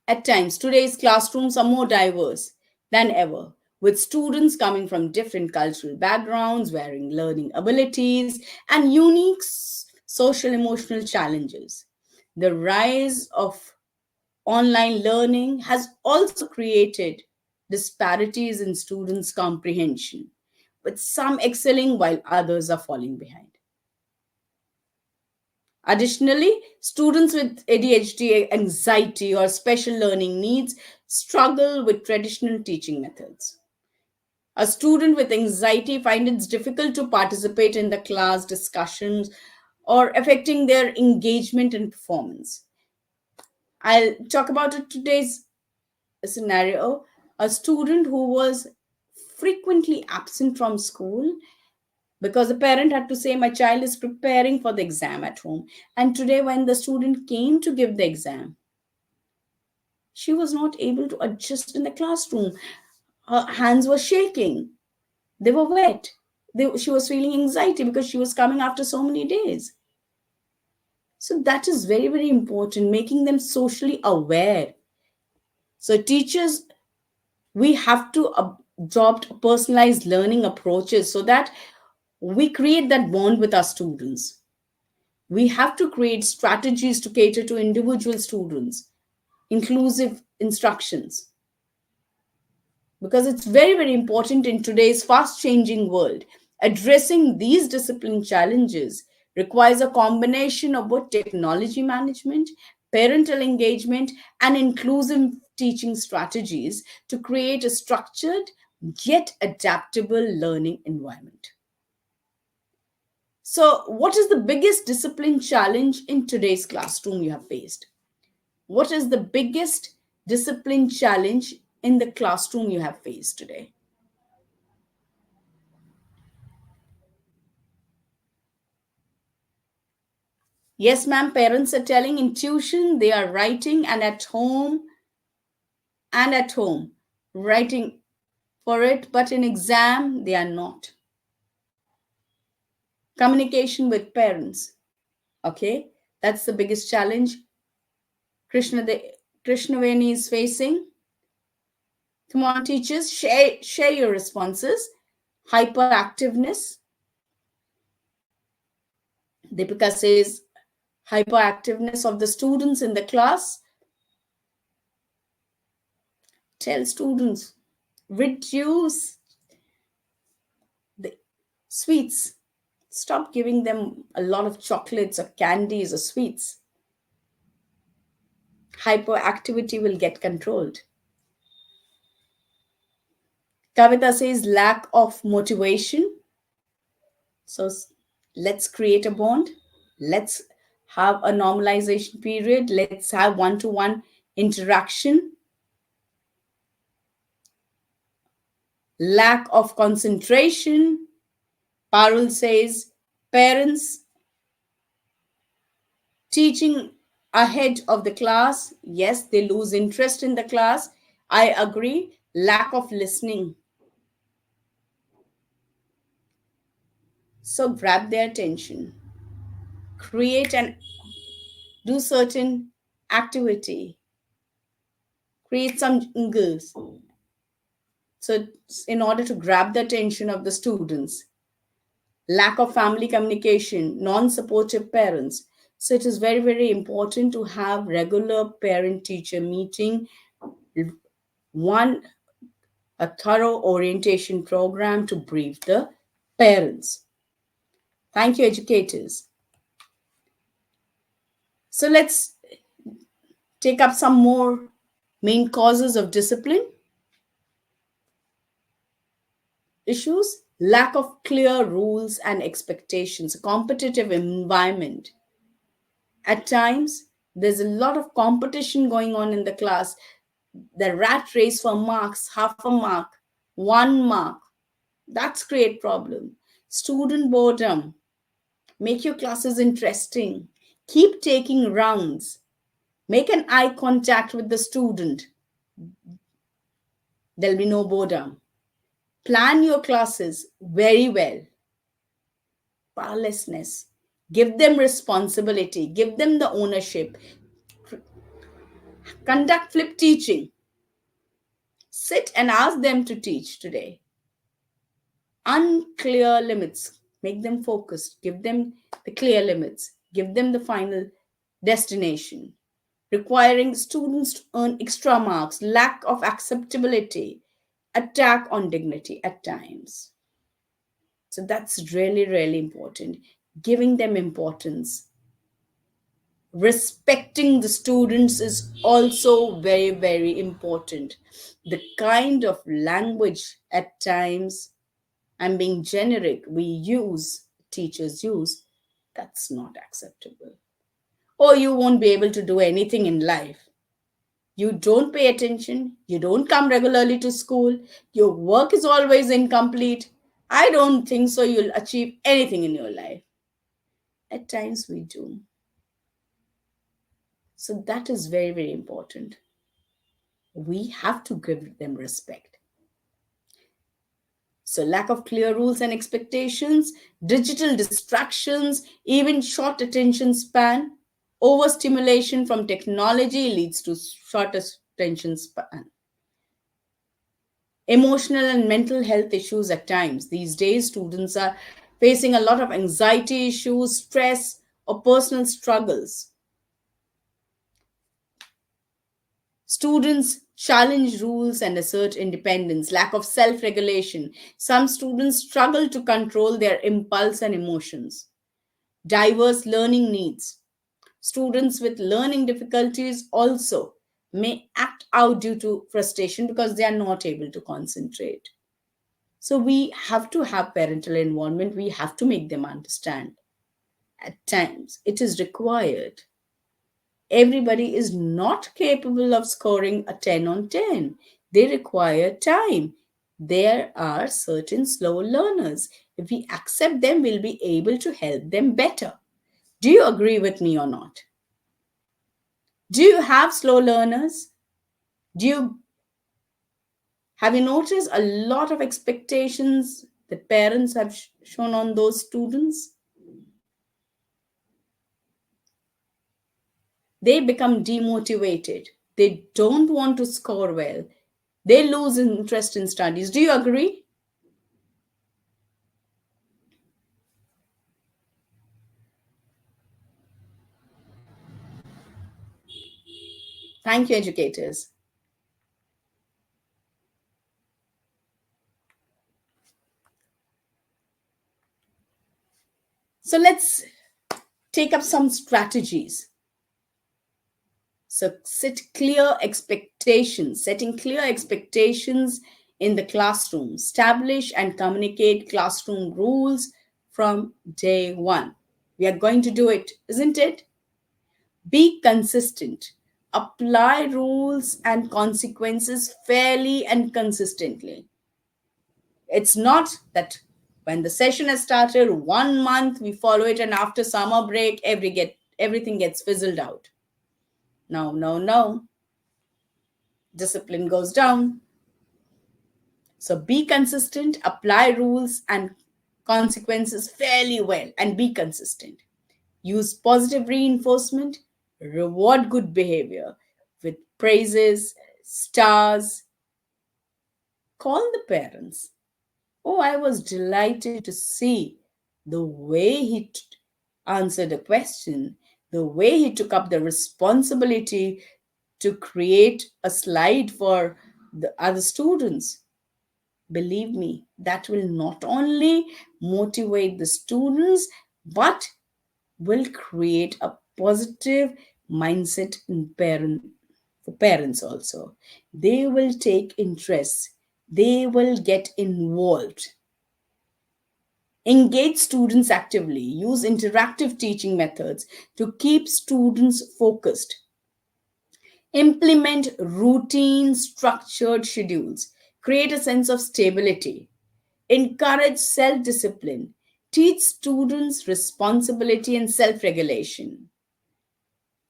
Speaker 2: At times today's classrooms are more diverse than ever, with students coming from different cultural backgrounds, varying learning abilities, and unique social emotional challenges. The rise of online learning has also created disparities in students' comprehension, with some excelling while others are falling behind. Additionally, students with ADHD, anxiety, or special learning needs struggle with traditional teaching methods. A student with anxiety finds it difficult to participate in the class discussions or affecting their engagement and performance. I'll talk about it today's scenario. A student who was frequently absent from school because the parent had to say, my child is preparing for the exam at home. And today, when the student came to give the exam, she was not able to adjust in the classroom. Her hands were shaking, they were wet. She was feeling anxiety because she was coming after so many days. So, that is very, very important, making them socially aware. So, teachers, we have to adopt personalized learning approaches so that we create that bond with our students. We have to create strategies to cater to individual students, inclusive instructions, because it's very, very important in today's fast changing world. Addressing these discipline challenges requires a combination of both technology management, parental engagement, and inclusive teaching strategies to create a structured yet adaptable learning environment. So, what is the biggest discipline challenge in today's classroom you have faced? What is the biggest discipline challenge in the classroom you have faced today? Yes, ma'am, parents are telling in tuition they are writing, and at home writing for it, but in exam they are not. Communication with parents. Okay, that's the biggest challenge Krishnaveni is facing. Come on, teachers, share your responses. Hyperactiveness. Deepika says hyperactiveness of the students in the class. Tell students, reduce the sweets. Stop giving them a lot of chocolates or candies or sweets. Hyperactivity will get controlled. Kavita says lack of motivation. So let's create a bond. Let's have a normalization period. Let's have one-to-one interaction. Lack of concentration. Parul says parents teaching ahead of the class. Yes, they lose interest in the class. I agree. Lack of listening. So grab their attention. Create and do certain activity. Create some jingles. So in order to grab the attention of the students. Lack of family communication, non-supportive parents. So it is very, very important to have regular parent-teacher meeting, one a thorough orientation program to brief the parents. Thank you, educators. So let's take up some more main causes of discipline issues. Lack of clear rules and expectations, a competitive environment. At times, there's a lot of competition going on in the class. The rat race for marks, half a mark, 1 mark. That's great problem. Student boredom. Make your classes interesting. Keep taking rounds. Make an eye contact with the student. There'll be no boredom. Plan your classes very well. Powerlessness. Give them responsibility. Give them the ownership. Conduct flip teaching. Sit and ask them to teach today. Unclear limits. Make them focused. Give them the clear limits. Give them the final destination. Requiring students to earn extra marks. Lack of acceptability. Attack on dignity at times. So that's really, really important. Giving them importance. Respecting the students is also very, very important. The kind of language at times, I'm being generic, teachers use, that's not acceptable. Or you won't be able to do anything in life. You don't pay attention, you don't come regularly to school, your work is always incomplete. I don't think so you'll achieve anything in your life. At times we do. So that is very, very important. We have to give them respect. So, lack of clear rules and expectations, digital distractions, even short attention span, overstimulation from technology leads to short attention span. Emotional and mental health issues at times. These days, students are facing a lot of anxiety issues, stress, or personal struggles. Students challenge rules and assert independence, lack of self regulation. Some students struggle to control their impulse and emotions. Diverse learning needs. Students with learning difficulties also may act out due to frustration because they are not able to concentrate. So we have to have parental involvement. We have to make them understand. At times, it is required. Everybody is not capable of scoring a 10 on 10. They require time. There are certain slow learners. If we accept them, we'll be able to help them better. Do you agree with me or not? Do you have slow learners? Do you have you noticed a lot of expectations that parents have shown on those students? They become demotivated. They don't want to score well. They lose interest in studies. Do you agree? Thank you, educators. So let's take up some strategies. So setting clear expectations in the classroom. Establish and communicate classroom rules from day one. We are going to do it, isn't it? Be consistent. Apply rules and consequences fairly and consistently. It's not that when the session has started, 1 month we follow it, and after summer break, everything gets fizzled out. No, no, no. Discipline goes down. So be consistent, apply rules and consequences fairly well, and be consistent. Use positive reinforcement, reward good behavior with praises, stars. Call the parents. Oh, I was delighted to see the way answered a question, the way he took up the responsibility to create a slide for the other students. Believe me, that will not only motivate the students, but will create a positive mindset for parents also. They will take interest, they will get involved. Engage students actively. Use interactive teaching methods to keep students focused. Implement routine, structured schedules. Create a sense of stability. Encourage self discipline. Teach students responsibility and self regulation.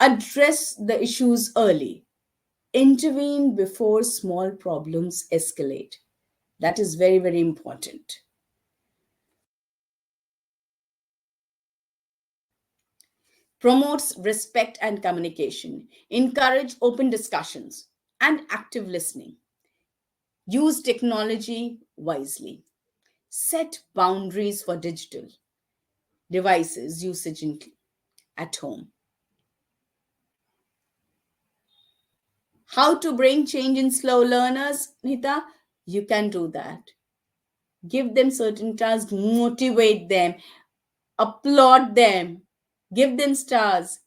Speaker 2: Address the issues early. Intervene before small problems escalate. That is very, very important. Promotes respect and communication. Encourage open discussions and active listening. Use technology wisely. Set boundaries for digital devices usage at home. How to bring change in slow learners, Nita? You can do that. Give them certain tasks, motivate them, applaud them, give them stars.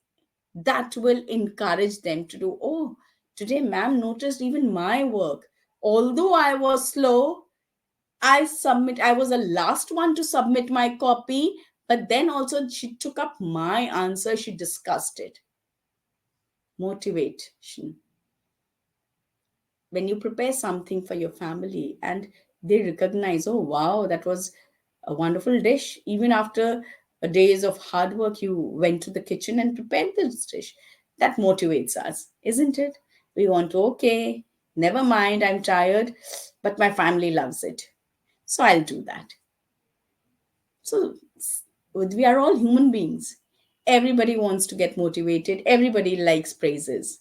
Speaker 2: That will encourage them to do. Oh, today ma'am noticed even my work. Although I was slow, I was the last one to submit my copy, but then also she took up my answer, she discussed it. Motivation. When you prepare something for your family and they recognize, oh wow, that was a wonderful dish, even after days of hard work, you went to the kitchen and prepared this dish. That motivates us, isn't it? We want to, okay, never mind, I'm tired, but my family loves it, so I'll do that. So we are all human beings. Everybody wants to get motivated, everybody likes praises.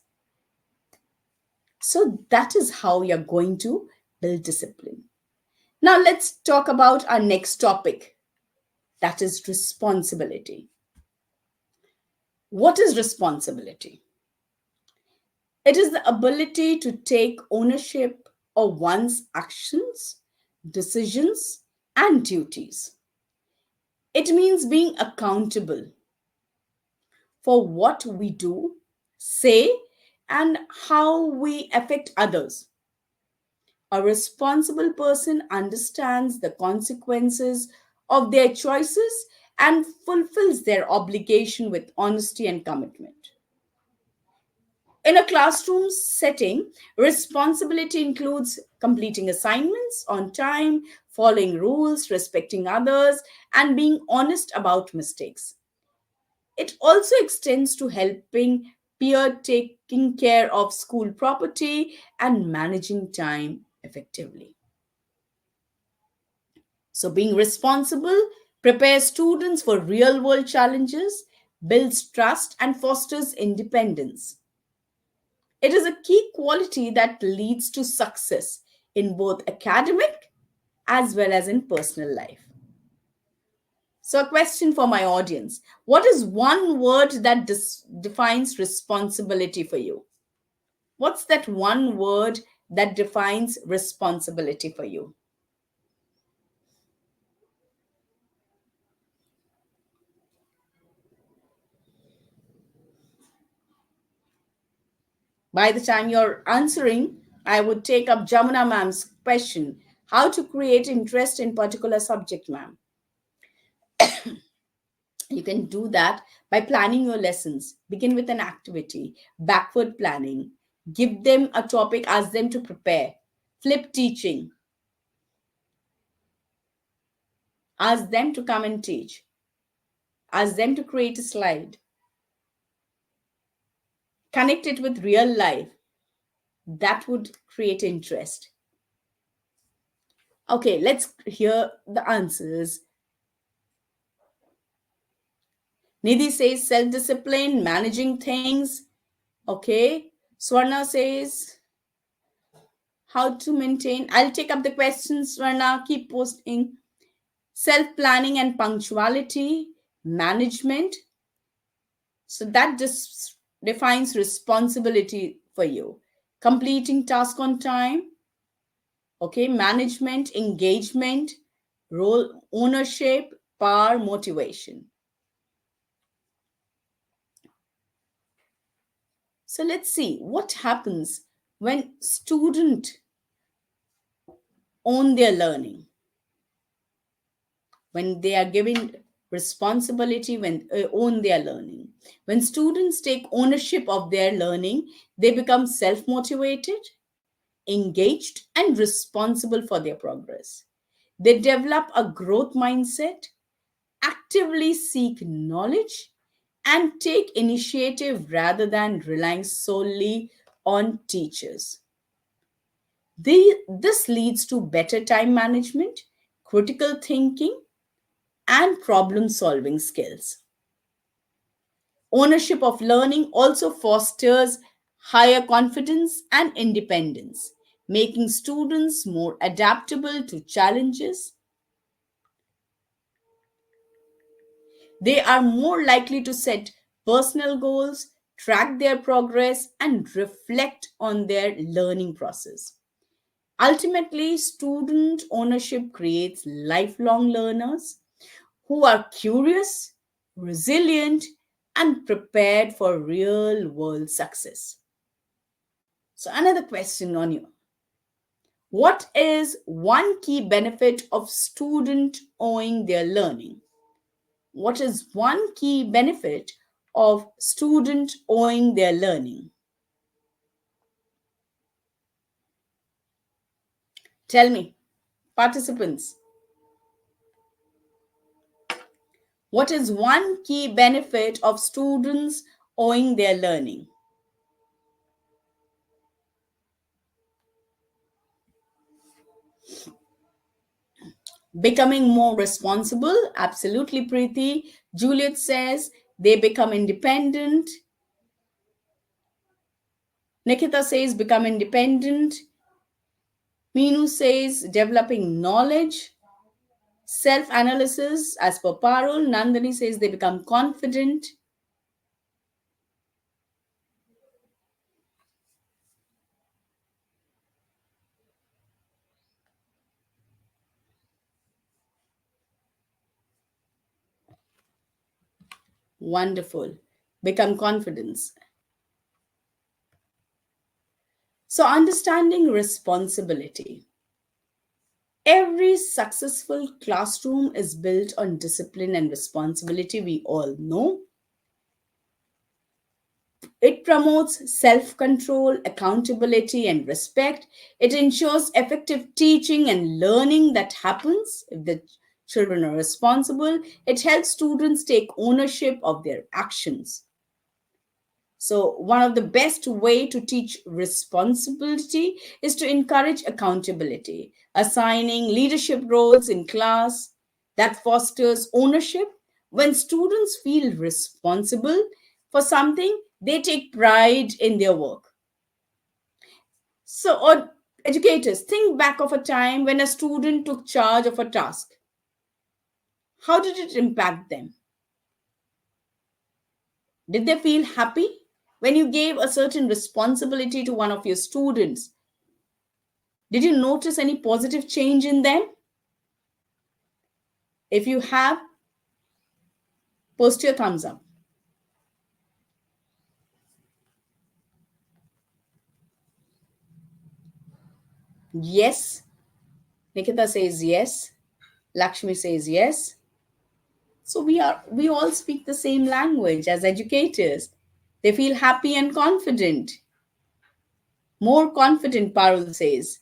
Speaker 2: So that is how you're going to build discipline. Now let's talk about our next topic, that is responsibility. What is responsibility? It is the ability to take ownership of one's actions, decisions, and duties. It means being accountable for what we do, say, and how we affect others. A responsible person understands the consequences of their choices and fulfills their obligation with honesty and commitment. In a classroom setting, responsibility includes completing assignments on time, following rules, respecting others, and being honest about mistakes. It also extends to helping peer, taking care of school property, and managing time effectively. So, being responsible prepares students for real world challenges, builds trust, and fosters independence. It is a key quality that leads to success in both academic as well as in personal life. So, a question for my audience: what is one word that defines responsibility for you? What's that one word that defines responsibility for you? By the time you're answering, I would take up Jamuna ma'am's question: how to create interest in particular subject, ma'am? You can do that by planning your lessons. Begin with an activity, backward planning. Give them a topic, ask them to prepare. Flip teaching, ask them to come and teach. Ask them to create a slide. Connect it with real life. That would create interest. Okay, let's hear the answers. Nidhi says self discipline, managing things. Okay. Swarna says how to maintain. I'll take up the questions, Swarna. Keep posting. Self planning and punctuality, management. So that defines responsibility for you. Completing task on time. Okay. Management, engagement, role ownership, power, motivation. So let's see what happens when students own their learning, when they are given responsibility, when own their learning. When students take ownership of their learning, they become self-motivated, engaged, and responsible for their progress. They develop a growth mindset, actively seek knowledge, and take initiative rather than relying solely on teachers. This leads to better time management, critical thinking, and problem solving skills. Ownership of learning also fosters higher confidence and independence, making students more adaptable to challenges. They are more likely to set personal goals, track their progress, and reflect on their learning process. Ultimately, student ownership creates lifelong learners who are curious, resilient, and prepared for real world success. So, another question on you: what is one key benefit of student owning their learning? What is one key benefit of student owning their learning? Tell me, participants, what is one key benefit of students owning their learning? Becoming more responsible, absolutely, Preeti. Juliet says they become independent. Nikita says become independent. Meenu says developing knowledge, self analysis, as per Parul. Nandini says they become confident. Wonderful. Become confidence. So, understanding responsibility. Every successful classroom is built on discipline and responsibility, we all know. It promotes self control, accountability, and respect. It ensures effective teaching and learning that happens if the children are responsible. It helps students take ownership of their actions. So, one of the best way to teach responsibility is to encourage accountability, assigning leadership roles in class that fosters ownership. When students feel responsible for something, they take pride in their work. So, or educators, think back of a time when a student took charge of a task. How did it impact them? Did they feel happy? When you gave a certain responsibility to one of your students, did you notice any positive change in them? If you have, post your thumbs up. Yes. Nikita says yes. Lakshmi says yes. So we all speak the same language as educators. They feel happy and confident. More confident, Parul says.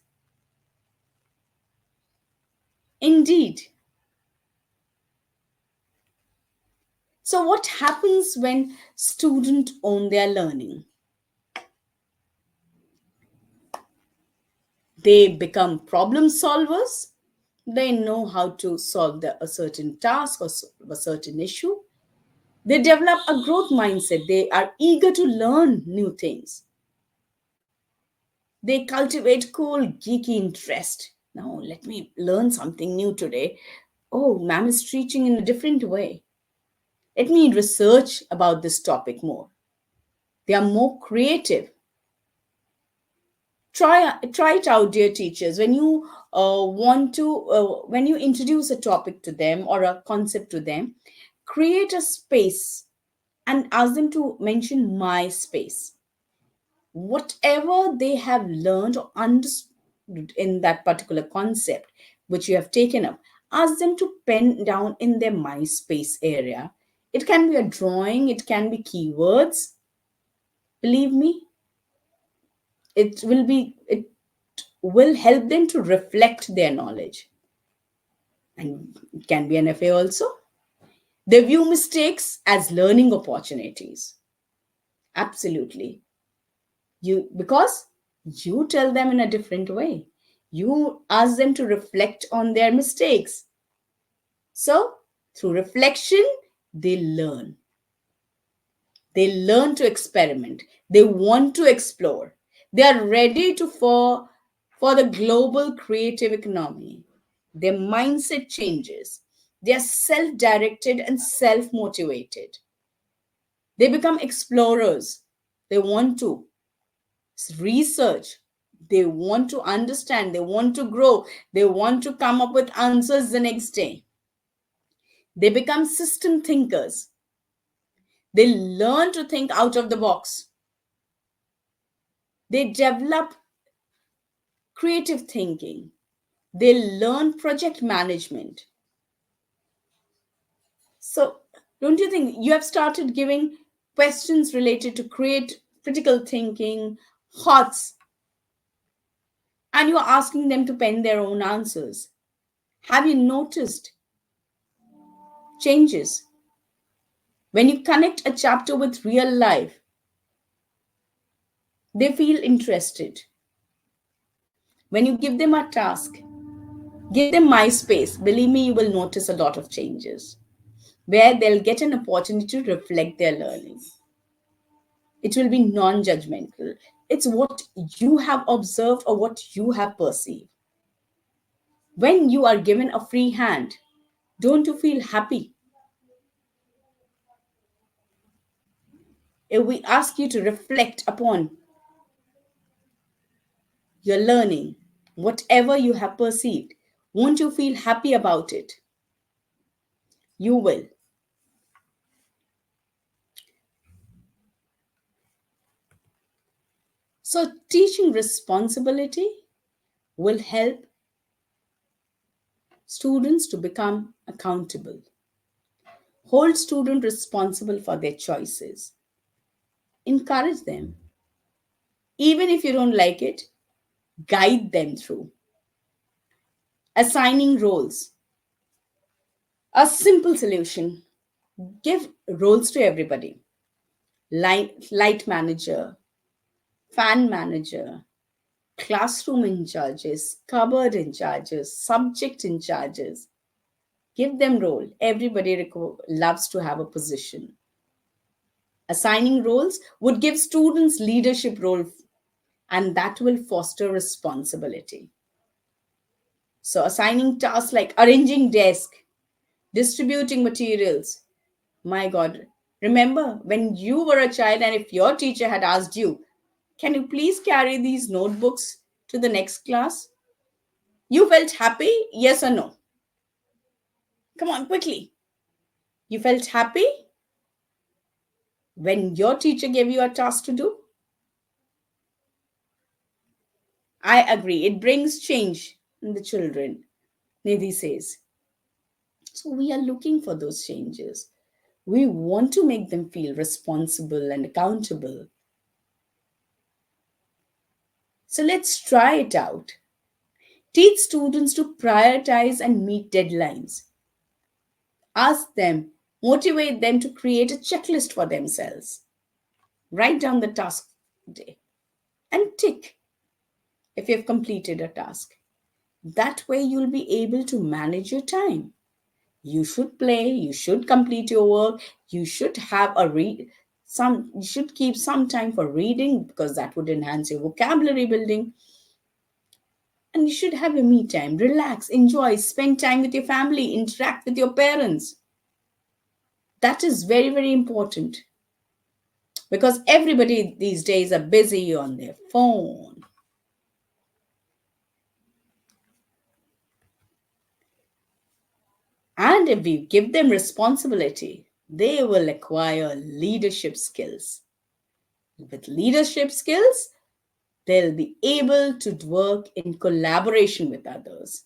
Speaker 2: Indeed. So what happens when students own their learning? They become problem solvers. They know how to solve a certain task or a certain issue. They develop a growth mindset. They are eager to learn new things. They cultivate cool, geeky interest. Now, let me learn something new today. Oh, ma'am is teaching in a different way. Let me research about this topic more. They are more creative. Try it out, dear teachers. When you when you introduce a topic to them or a concept to them, create a space and ask them to mention my space. Whatever they have learned or understood in that particular concept which you have taken up, ask them to pen down in their my space area. It can be a drawing, it can be keywords. Believe me, it will help them to reflect their knowledge. And it can be an FA also. They view mistakes as learning opportunities. Absolutely. Because you tell them in a different way. You ask them to reflect on their mistakes. So, through reflection, they learn. They learn to experiment. They want to explore. They are ready for the global creative economy. Their mindset changes. They are self directed and self motivated. They become explorers. They want to research. They want to understand. They want to grow. They want to come up with answers the next day. They become system thinkers. They learn to think out of the box. They develop creative thinking. They learn project management. So, don't you think you have started giving questions related to create critical thinking, HOTS, and you are asking them to pen their own answers? Have you noticed changes? When you connect a chapter with real life, they feel interested. When you give them a task, give them MySpace, believe me, you will notice a lot of changes where they'll get an opportunity to reflect their learning. It will be non judgmental. It's what you have observed or what you have perceived. When you are given a free hand, don't you feel happy? If we ask you to reflect upon your learning, whatever you have perceived, won't you feel happy about it? You will. So, teaching responsibility will help students to become accountable. Hold students responsible for their choices. Encourage them. Even if you don't like it, guide them through. Assigning roles. A simple solution. Give roles to everybody. Light manager, fan manager, classroom in charges, cupboard in charges, subject in charges. Give them role. Everybody loves to have a position. Assigning roles would give students leadership role, and that will foster responsibility. So assigning tasks like arranging desk, distributing materials. My God, remember when you were a child and if your teacher had asked you, can you please carry these notebooks to the next class? You felt happy? Yes or no? Come on, quickly. You felt happy when your teacher gave you a task to do? I agree. It brings change in the children, Nidhi says. So we are looking for those changes. We want to make them feel responsible and accountable. So let's try it out. Teach students to prioritize and meet deadlines. Ask them, motivate them to create a checklist for themselves. Write down the task day and tick if you've completed a task. That way, you'll be able to manage your time. You should play, you should complete your work, you should have a read some you should keep some time for reading because that would enhance your vocabulary building. And you should have your me time, relax, enjoy, spend time with your family, interact with your parents. That is very, very important because everybody these days are busy on their phone. And if we give them responsibility, they will acquire leadership skills. With leadership skills, they'll be able to work in collaboration with others.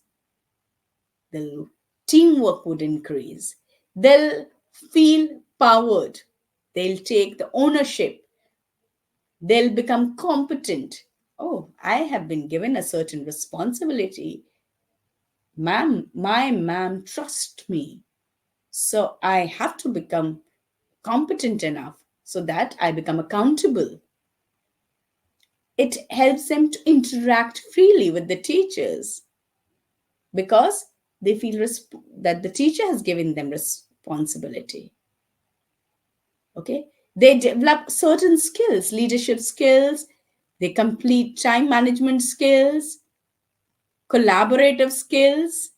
Speaker 2: The teamwork would increase. They'll feel powered. They'll take the ownership. They'll become competent. Oh, I have been given a certain responsibility. Ma'am, my ma'am trusts me. So I have to become competent enough so that I become accountable. It helps them to interact freely with the teachers because they feel that the teacher has given them responsibility. Okay, they develop certain skills, leadership skills, they complete time management skills, collaborative skills,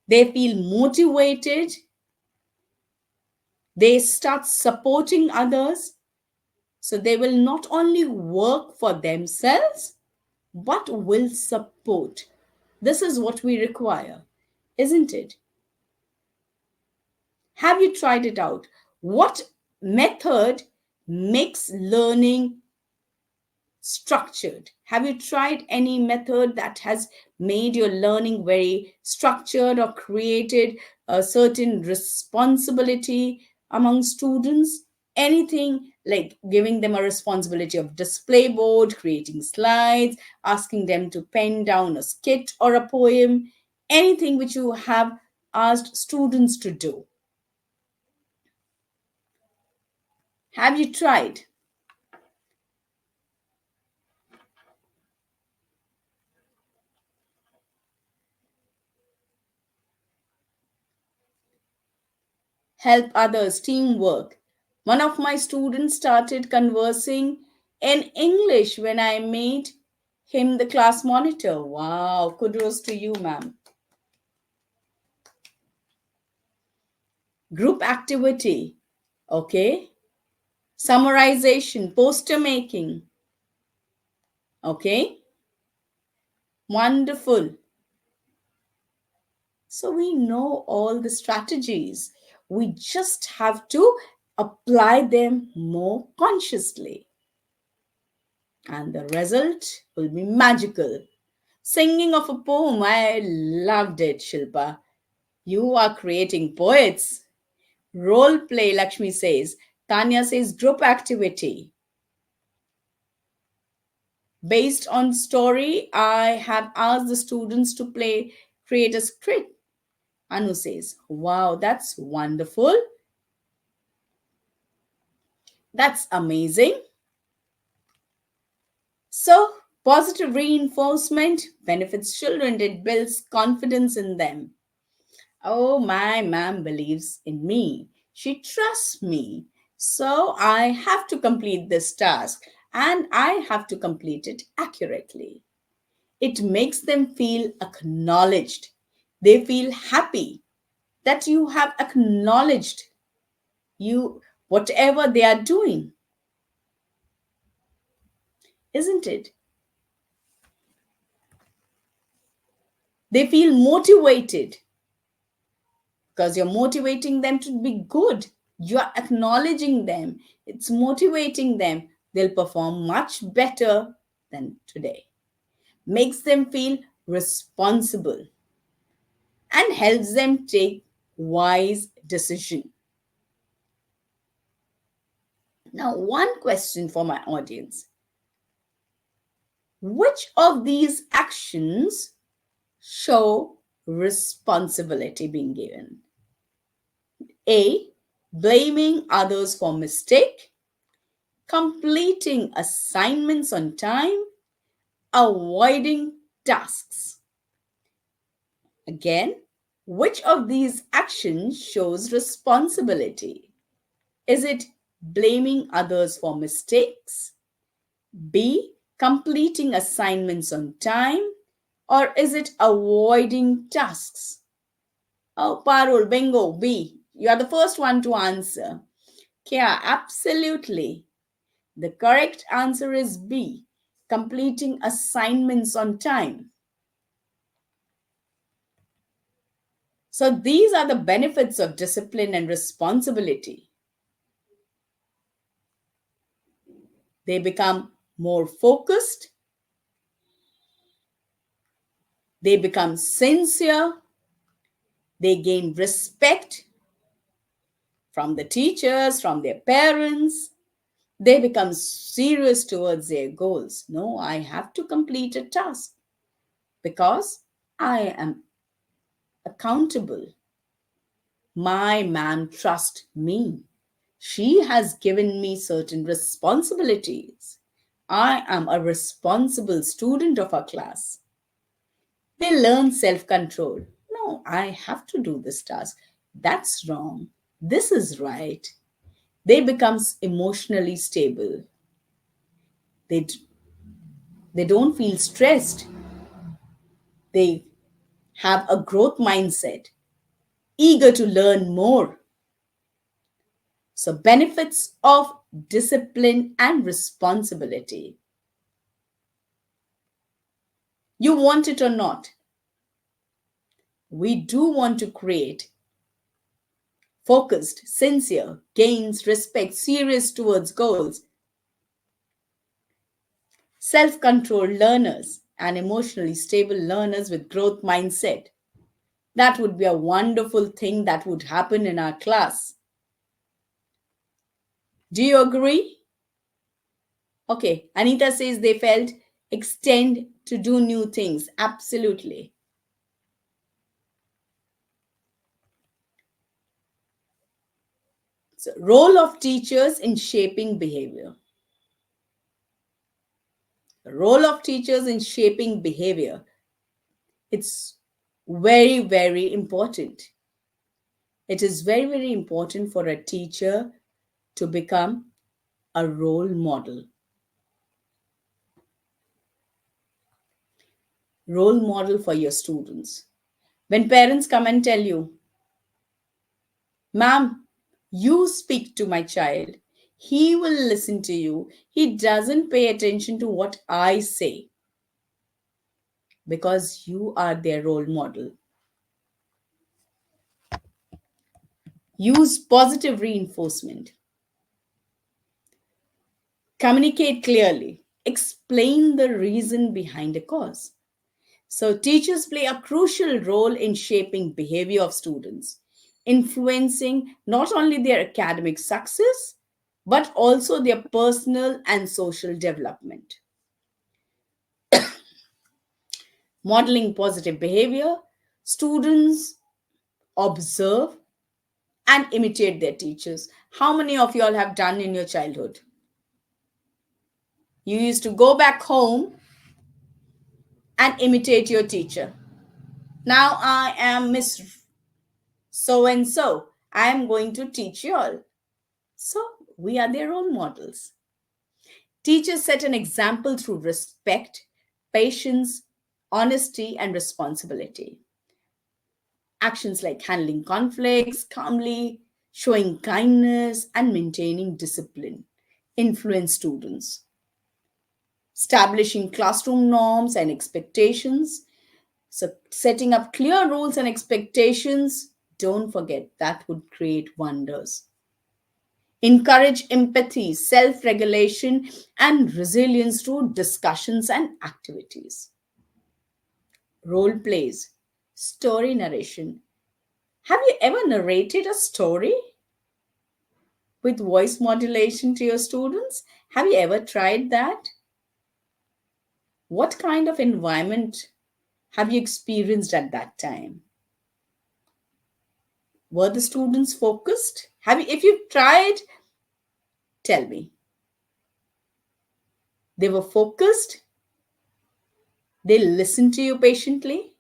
Speaker 2: they feel motivated, they start supporting others. So they will not only work for themselves but will support. This is what we require, isn't it? Have you tried it out? What method makes learning structured? Have you tried any method that has made your learning very structured or created a certain responsibility among students? Anything like giving them a responsibility of display board, creating slides, asking them to pen down a skit or a poem, anything which you have asked students to do. Have you tried? Help others, teamwork. One of my students started conversing in English when I made him the class monitor. Wow, kudos to you, ma'am. group activity, okay, summarization, poster making, okay, wonderful. So we know all the strategies. We just have to apply them more consciously. And the result will be magical. Singing of a poem, I loved it, Shilpa. You are creating poets. Role play, Lakshmi says. Tanya says group activity. Based on story, I have asked the students to create a script. Anu says, wow, that's wonderful. That's amazing. So, positive reinforcement benefits children, it builds confidence in them. Oh, my mom believes in me. She trusts me. So, I have to complete this task and I have to complete it accurately. It makes them feel acknowledged. They feel happy that you have acknowledged you whatever they are doing, isn't it? They feel motivated because you're motivating them to be good. You're acknowledging them. It's motivating them. They'll perform much better than today. Makes them feel responsible and helps them take wise decision. Now, one question for my audience. Which of these actions show responsibility being given? A. Blaming others for mistake, completing assignments on time, avoiding tasks. Again, which of these actions shows responsibility? Is it blaming others for mistakes? B. Completing assignments on time? Or is it avoiding tasks? Oh, Parul, bingo, B. You are the first one to answer. Yeah, absolutely. The correct answer is B. Completing assignments on time. So these are the benefits of discipline and responsibility. They become more focused, they become sincere, they gain respect from the teachers, from their parents. They become serious towards their goals. No, I have to complete a task because I am accountable. My ma'am trusts me. She has given me certain responsibilities. I am a responsible student of our class. They learn self control. No, I have to do this task. That's wrong. This is right. They become emotionally stable. They, they don't feel stressed. They have a growth mindset, eager to learn more. So, benefits of discipline and responsibility. You want it or not, we do want to create focused, sincere, gains, respect, serious towards goals, self controlled learners, and emotionally stable learners with growth mindset. That would be a wonderful thing that would happen in our class. Do you agree? Okay, Anita says they felt extend to do new things. Absolutely. So, role of teachers in shaping behavior. The role of teachers in shaping behavior. It's very, very important. It is very, very important for a teacher to become a role model. Role model for your students. When parents come and tell you, Ma'am, you speak to my child. He will listen to you. He doesn't pay attention to what I say because you are their role model. Use positive reinforcement. Communicate clearly. Explain the reason behind a cause. So, teachers play a crucial role in shaping behavior of students, influencing not only their academic success, but also their personal and social development. Modeling positive behavior, students observe and imitate their teachers. How many of you all have done in your childhood? You used to go back home and imitate your teacher. Now I am Miss So and so. I am going to teach you all. So we are their role models. Teachers set an example through respect, patience, honesty, and responsibility. Actions like handling conflicts calmly, showing kindness, and maintaining discipline influence students. Establishing classroom norms and expectations. So, setting up clear rules and expectations, don't forget that would create wonders. Encourage empathy, self regulation, and resilience through discussions and activities. Role plays, story narration. Have you ever narrated a story with voice modulation to your students? Have you ever tried that? What kind of environment have you experienced at that time? Were the students focused? If you've tried, tell me. They were focused? They listened to you patiently?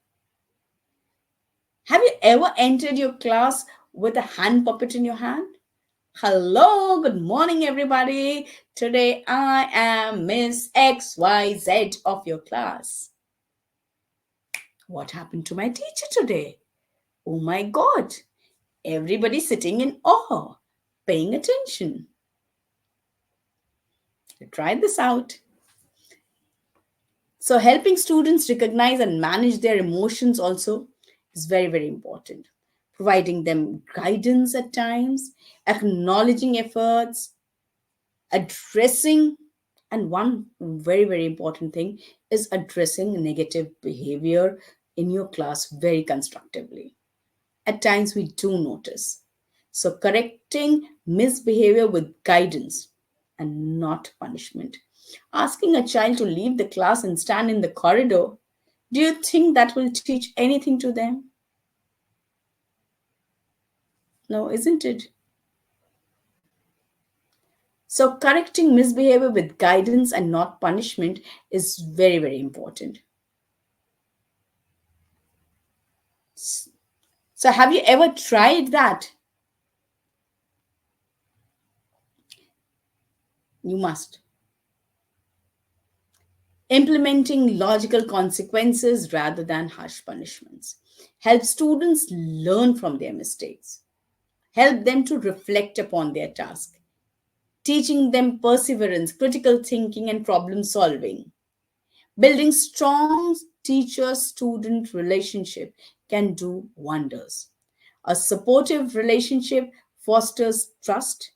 Speaker 2: Have you ever entered your class with a hand puppet in your hand? Hello, good morning, everybody. Today I am Miss XYZ of your class. What happened to my teacher today? Oh my God. Everybody sitting in awe, paying attention. Try this out. So, helping students recognize and manage their emotions also is very, very important. Providing them guidance at times, acknowledging efforts, addressing, and one very, very important thing is addressing negative behavior in your class very constructively. At times, we do notice. So, correcting misbehavior with guidance and not punishment. Asking a child to leave the class and stand in the corridor, do you think that will teach anything to them? No, isn't it? So, correcting misbehavior with guidance and not punishment is very, very important. So, have you ever tried that? You must. Implementing logical consequences rather than harsh punishments. Help students learn from their mistakes. Help them to reflect upon their task. Teaching them perseverance, critical thinking, and problem solving. Building strong teacher student relationship can do wonders. A supportive relationship fosters trust,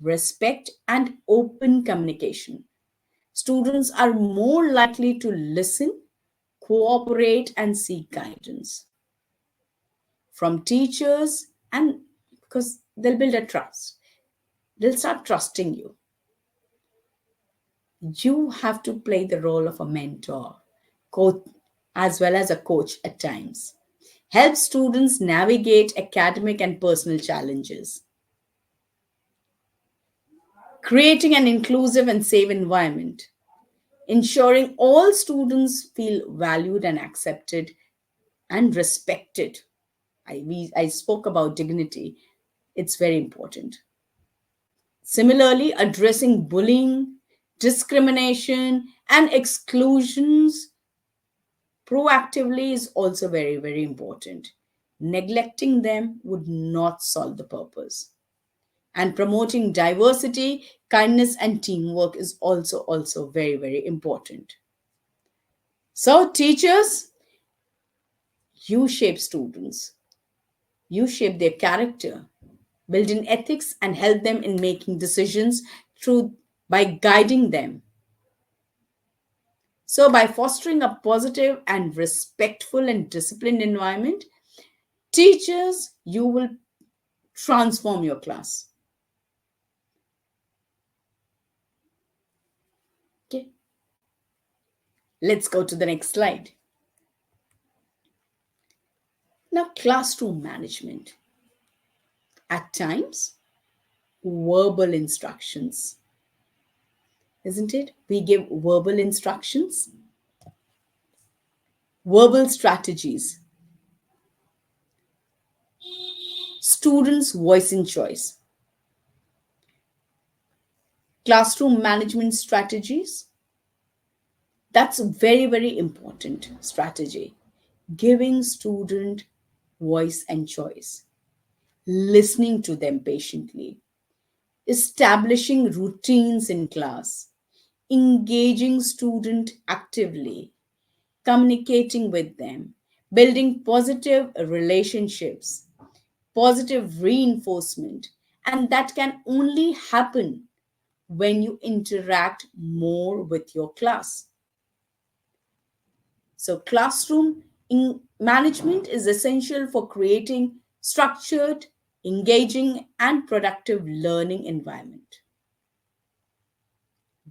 Speaker 2: respect, and open communication. Students are more likely to listen, cooperate, and seek guidance from teachers, and because they'll build a trust, they'll start trusting you. You have to play the role of a mentor, coach, as well as a coach at times. Help students navigate academic and personal challenges. Creating an inclusive and safe environment. Ensuring all students feel valued and accepted and respected. I spoke about dignity. It's very important. Similarly, addressing bullying, discrimination, and exclusions proactively is also very, very important. Neglecting them would not solve the purpose. And promoting diversity, kindness, and teamwork is also very, very important. So, teachers, you shape students, you shape their character, build in ethics, and help them in making decisions through by guiding them. So, by fostering a positive and respectful and disciplined environment, teachers, you will transform your class. Okay, let's go to the next slide. Now, classroom management. At times, verbal instructions, isn't it? We give verbal instructions, verbal strategies, students' voice and choice, classroom management strategies. That's a very, very important strategy. Giving student voice and choice, listening to them patiently, establishing routines in class, engaging student actively, communicating with them, building positive relationships, positive reinforcement, and that can only happen when you interact more with your class. So, classroom management is essential for creating structured, engaging, and productive learning environment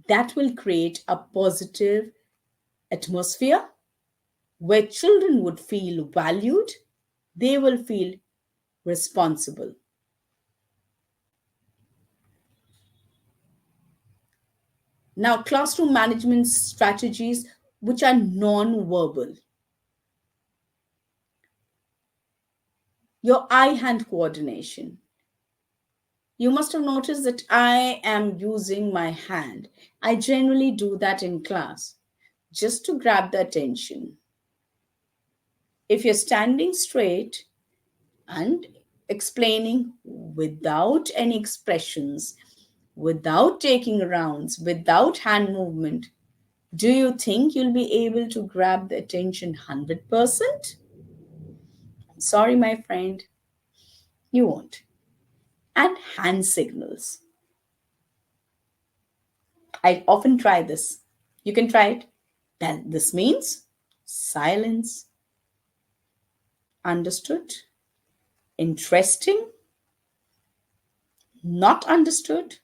Speaker 2: that will create a positive atmosphere where children would feel valued, they will feel responsible. Now, classroom management strategies which are non-verbal. Your eye-hand coordination. You must have noticed that I am using my hand. I generally do that in class just to grab the attention. If you're standing straight and explaining without any expressions, without taking rounds, without hand movement, do you think you'll be able to grab the attention 100%? Sorry, my friend, you won't. And hand signals. I often try this. You can try it. That this means silence, understood, interesting, not understood,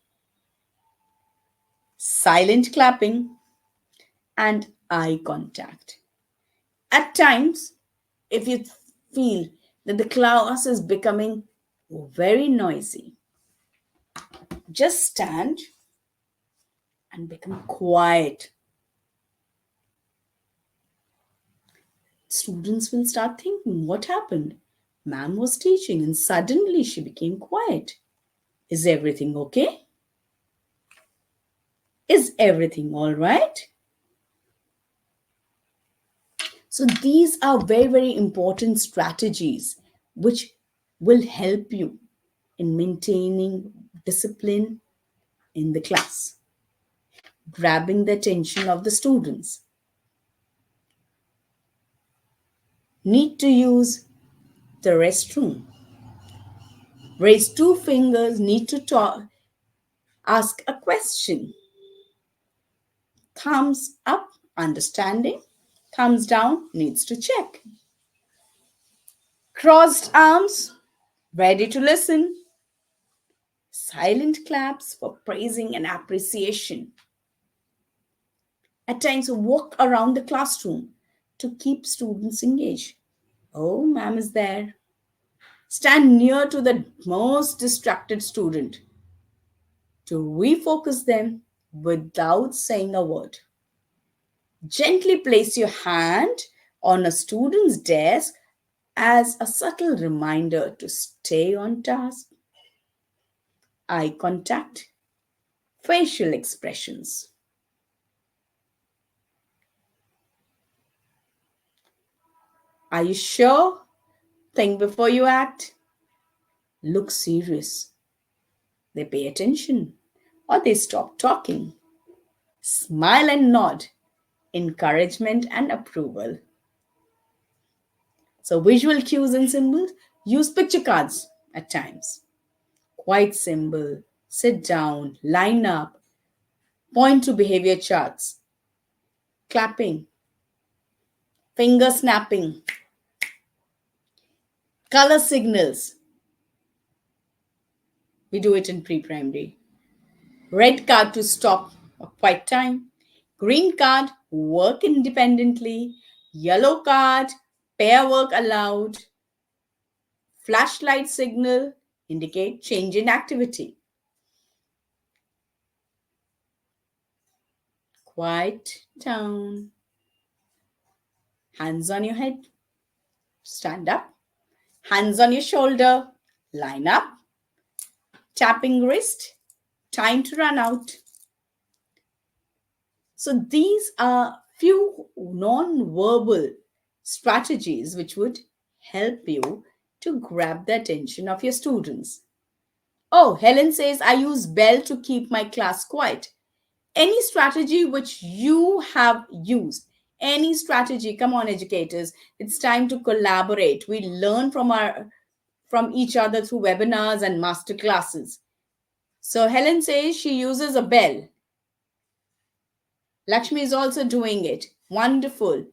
Speaker 2: silent clapping, and eye contact. At times, if you feel that the class is becoming very noisy, just stand and become quiet. Students will start thinking, what happened? Ma'am was teaching and suddenly she became quiet. Is everything okay? Is everything all right? So, these are very, very important strategies which will help you in maintaining discipline in the class, grabbing the attention of the students. Need to use the restroom. Raise two fingers, need to talk, ask a question. Thumbs up, understanding. Thumbs down, needs to check. Crossed arms, ready to listen. Silent claps for praising and appreciation. At times, walk around the classroom to keep students engaged. Oh, ma'am is there. Stand near to the most distracted student to refocus them without saying a word. Gently place your hand on a student's desk as a subtle reminder to stay on task. Eye contact, facial expressions. Are you sure Think before you act. Look serious. They pay attention or they stop talking. Smile and nod. Encouragement and approval. So, visual cues and symbols. Use picture cards at times. Quiet symbol. Sit down. Line up. Point to behavior charts. Clapping. Finger snapping. Color signals. We do it in pre primary. Red card to stop a quiet time. Green card, work independently. Yellow card, pair work allowed. Flashlight signal, indicate change in activity. Quiet down. Hands on your head. Stand up. Hands on your shoulder. Line up. Tapping wrist. Time to run out. So these are few non-verbal strategies which would help you to grab the attention of your students. Oh, Helen says, I use bell to keep my class quiet. Any strategy which you have used, any strategy, come on, educators, it's time to collaborate. We learn from each other through webinars and master classes. So Helen says she uses a bell. Lakshmi is also doing it. Wonderful.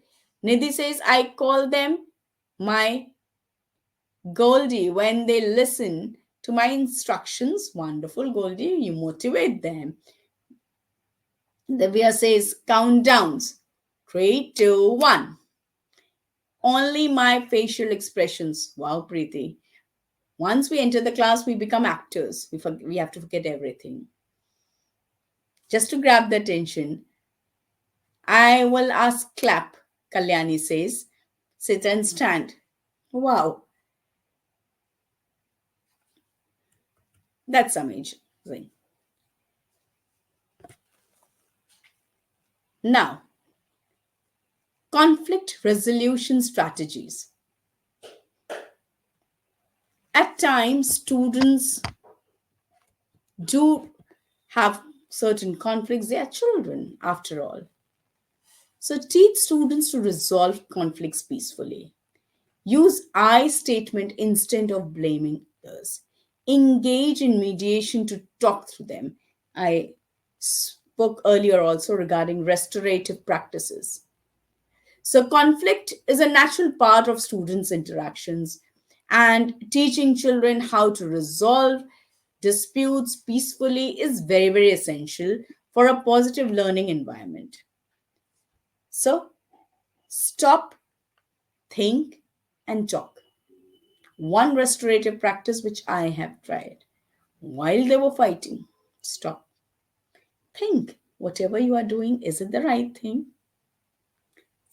Speaker 2: Nidhi says, I call them my Goldie when they listen to my instructions. Wonderful, Goldie. You motivate them. Divya says, countdowns. 3, 2, 1. Only my facial expressions. Wow, Preeti. Once we enter the class, we become actors. We have to forget everything. Just to grab the attention, I will ask clap, Kalyani says. Sit and stand. Wow, that's amazing. Now, conflict resolution strategies. At times, students do have certain conflicts. They are children, after all. So, teach students to resolve conflicts peacefully. Use I statement instead of blaming others. Engage in mediation to talk through them. I spoke earlier also regarding restorative practices. So, conflict is a natural part of students' interactions, and teaching children how to resolve disputes peacefully is very, very essential for a positive learning environment. So, stop, think, and talk. One restorative practice which I have tried while they were fighting. Stop. Think. Whatever you are doing, is it the right thing?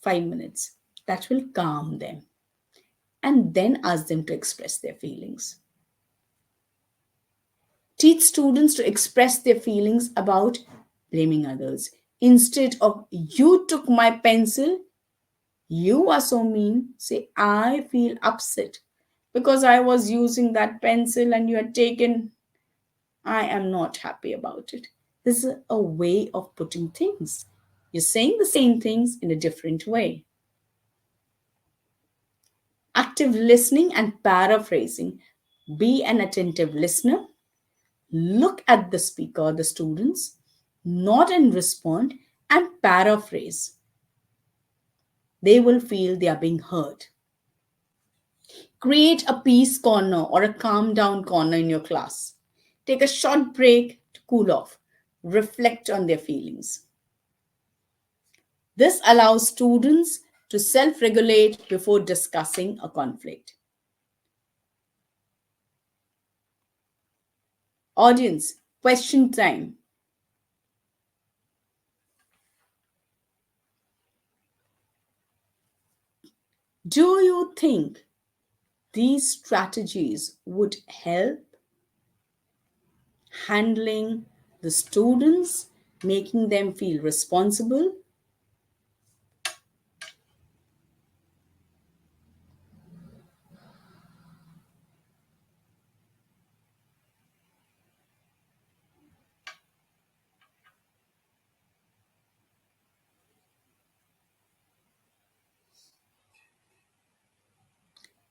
Speaker 2: 5 minutes. That will calm them. And then ask them to express their feelings. Teach students to express their feelings about blaming others. Instead of, you took my pencil, you are so mean, say, I feel upset because I was using that pencil and you had taken, I am not happy about it. This is a way of putting things. You're saying the same things in a different way. Active listening and paraphrasing. Be an attentive listener. Look at the speaker, the students, nod and respond, and paraphrase. They will feel they are being heard. Create a peace corner or a calm down corner in your class. Take a short break to cool off. Reflect on their feelings. This allows students to self regulate before discussing a conflict. Audience, question time. Do you think these strategies would help handling the students, making them feel responsible?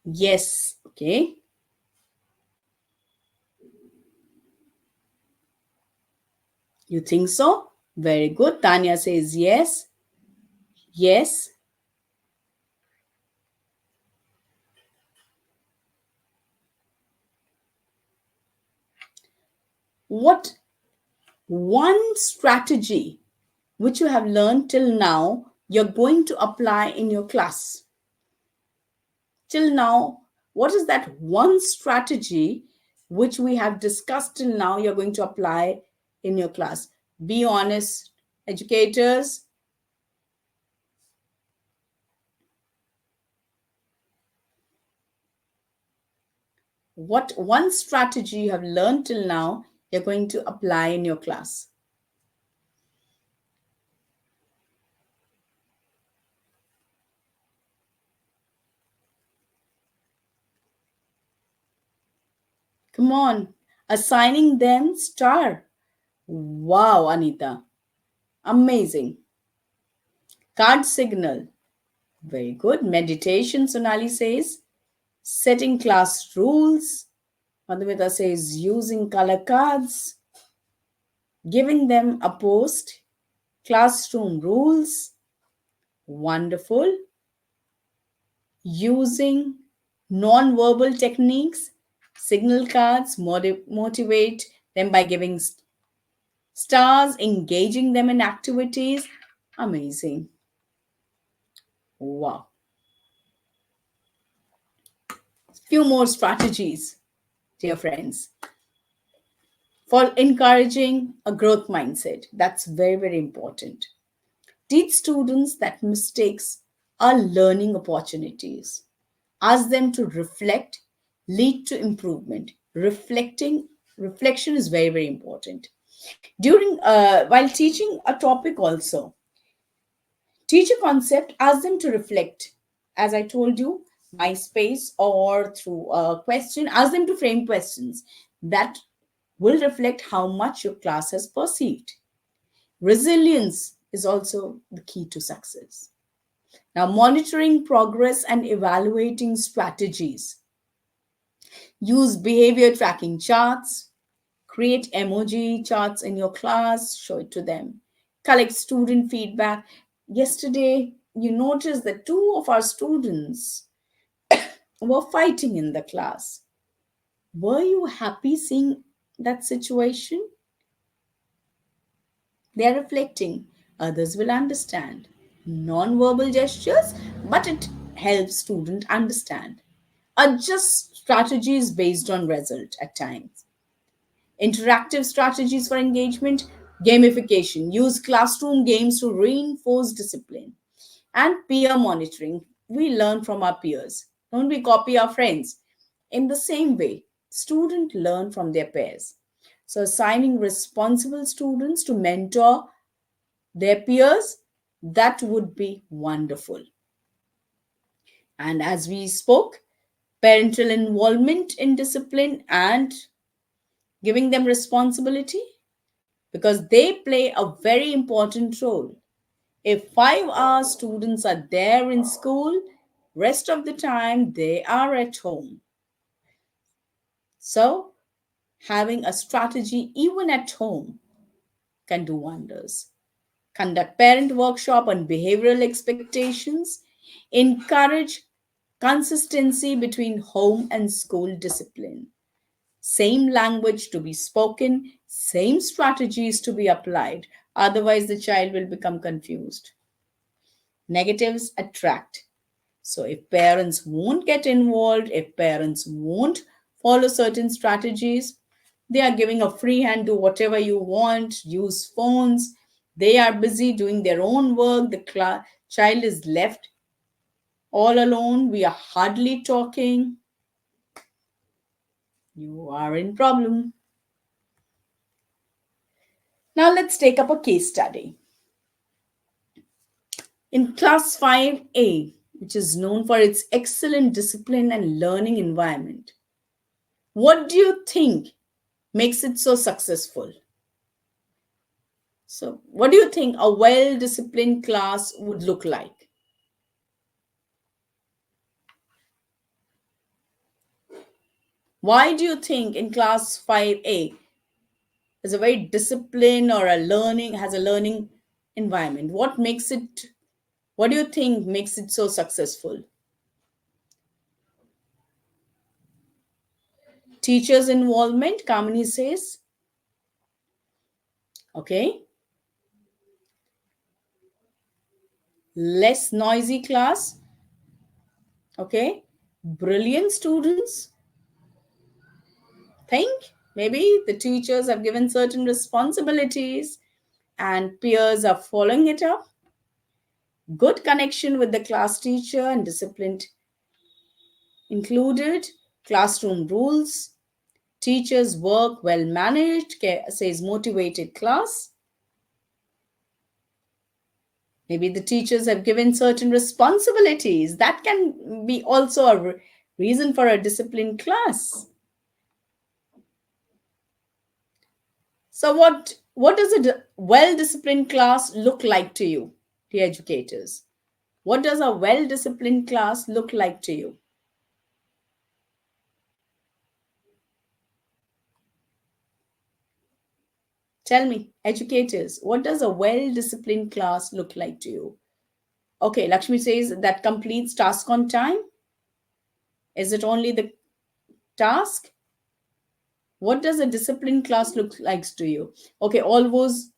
Speaker 2: Yes. Okay. You think so? Very good. Tanya says yes. Yes. What one strategy which you have learned till now you're going to apply in your class? Till now, what is that one strategy which we have discussed till now you're going to apply in your class? Be honest, educators. What one strategy you have learned till now you're going to apply in your class? Come on, assigning them star. Wow, Anita, amazing. Card signal, very good. Meditation, Sonali says. Setting class rules, Madhumita says using color cards, giving them a post, classroom rules, wonderful, using non-verbal techniques, signal cards, motivate them by giving stars, engaging them in activities. Amazing. Wow. Few more strategies, dear friends, for encouraging a growth mindset. That's very, very important. Teach students that mistakes are learning opportunities. Ask them to reflect, lead to improvement. Reflection is very, very important. While teaching a topic also, teach a concept, ask them to reflect. As I told you, my space or through a question, ask them to frame questions that will reflect how much your class has perceived. Resilience is also the key to success. Now, monitoring progress and evaluating strategies. Use behavior tracking charts, create emoji charts in your class, show it to them. Collect student feedback. Yesterday, you noticed that two of our students were fighting in the class. Were you happy seeing that situation? They are reflecting. Others will understand. Non-verbal gestures, but it helps student understand. Adjust strategies based on result at times. Interactive strategies for engagement, gamification. Use classroom games to reinforce discipline. And peer monitoring. We learn from our peers. Don't we copy our friends? In the same way, students learn from their peers. So assigning responsible students to mentor their peers, that would be wonderful. And as we spoke, parental involvement in discipline and giving them responsibility because they play a very important role. If 5 hours students are there in school, rest of the time they are at home. So having a strategy even at home can do wonders. Conduct parent workshop on behavioral expectations, encourage consistency between home and school discipline. Same language to be spoken, same strategies to be applied. Otherwise, the child will become confused. Negatives attract. So, if parents won't get involved, if parents won't follow certain strategies, they are giving a free hand, do whatever you want, use phones. They are busy doing their own work. The child is left all alone. We are hardly talking. You are in problem. Now, let's take up a case study. In class 5A, which is known for its excellent discipline and learning environment, what do you think makes it so successful? So, what do you think a well disciplined class would look like? Why do you think in class 5A is a very disciplined or a learning has a learning environment? What do you think makes it so successful? Teachers' involvement, Kamini says. Okay. Less noisy class. Okay. Brilliant students. Think maybe the teachers have given certain responsibilities and peers are following it up. Good connection with the class teacher and disciplined included. Classroom rules. Teachers work well managed, says motivated class. Maybe the teachers have given certain responsibilities. That can be also a reason for a disciplined class. So what does a well-disciplined class look like to you, dear educators? What does a well-disciplined class look like to you? Tell me, educators, what does a well-disciplined class look like to you? Okay, Lakshmi says that completes task on time. Is it only the task? What does a disciplined class look like to you? Okay, always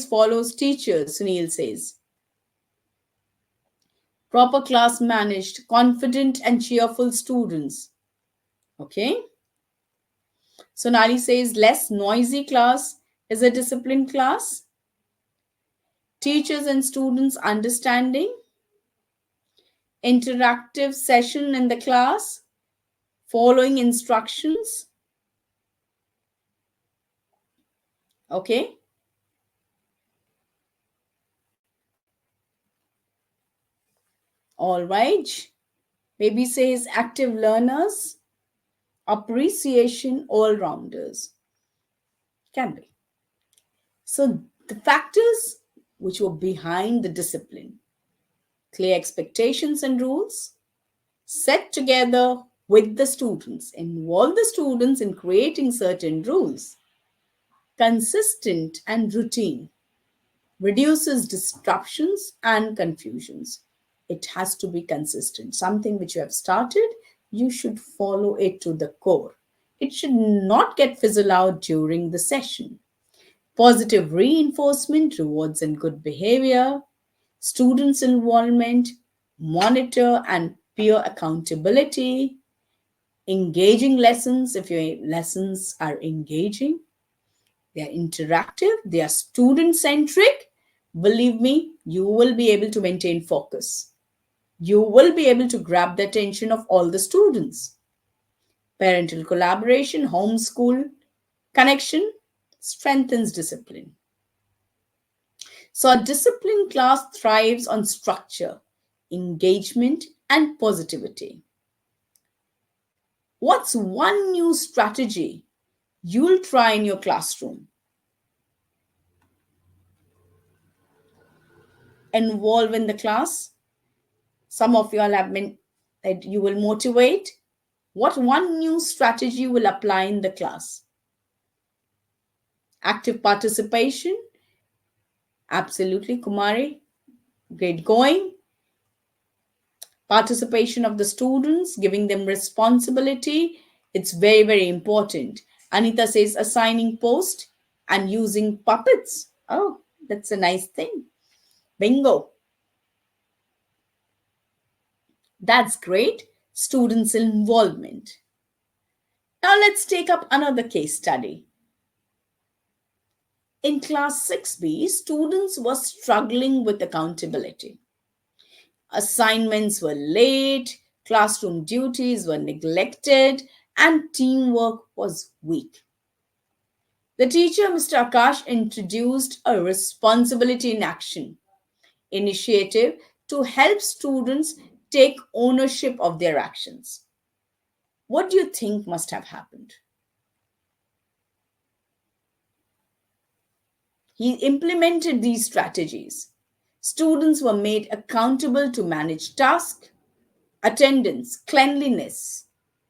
Speaker 2: follows teachers, Sunil says. Proper class managed, confident and cheerful students. Okay. Sonali says less noisy class is a disciplined class. Teachers and students understanding. Interactive session in the class. Following instructions. Okay. All right. Baby says active learners. Appreciation all rounders. Can be. So the factors which were behind the discipline, clear expectations and rules, set together with the students, involve the students in creating certain rules, consistent and routine, reduces disruptions and confusions. It has to be consistent. Something which you have started, you should follow it to the core. It should not get fizzled out during the session. Positive reinforcement, rewards and good behavior, students' involvement, monitor and peer accountability, engaging lessons if your lessons are engaging, they are interactive, they are student centric. Believe me, you will be able to maintain focus. You will be able to grab the attention of all the students. Parental collaboration, homeschool connection strengthens discipline. So, a disciplined class thrives on structure, engagement, and positivity. What's one new strategy you'll try in your classroom? Involve in the class. Some of you all have been that you will motivate. What one new strategy will apply in the class? Active participation. Absolutely, Kumari. Great going. Participation of the students, giving them responsibility. It's very, very important. Anita says assigning post and using puppets. Oh, that's a nice thing. Bingo. That's great. Students' involvement. Now let's take up another case study. In class 6B, students were struggling with accountability. Assignments were late, classroom duties were neglected, and teamwork was weak. The teacher, Mr. Akash, introduced a responsibility in action initiative to help students take ownership of their actions. What do you think must have happened? He implemented these strategies. Students were made accountable to manage tasks, attendance, cleanliness.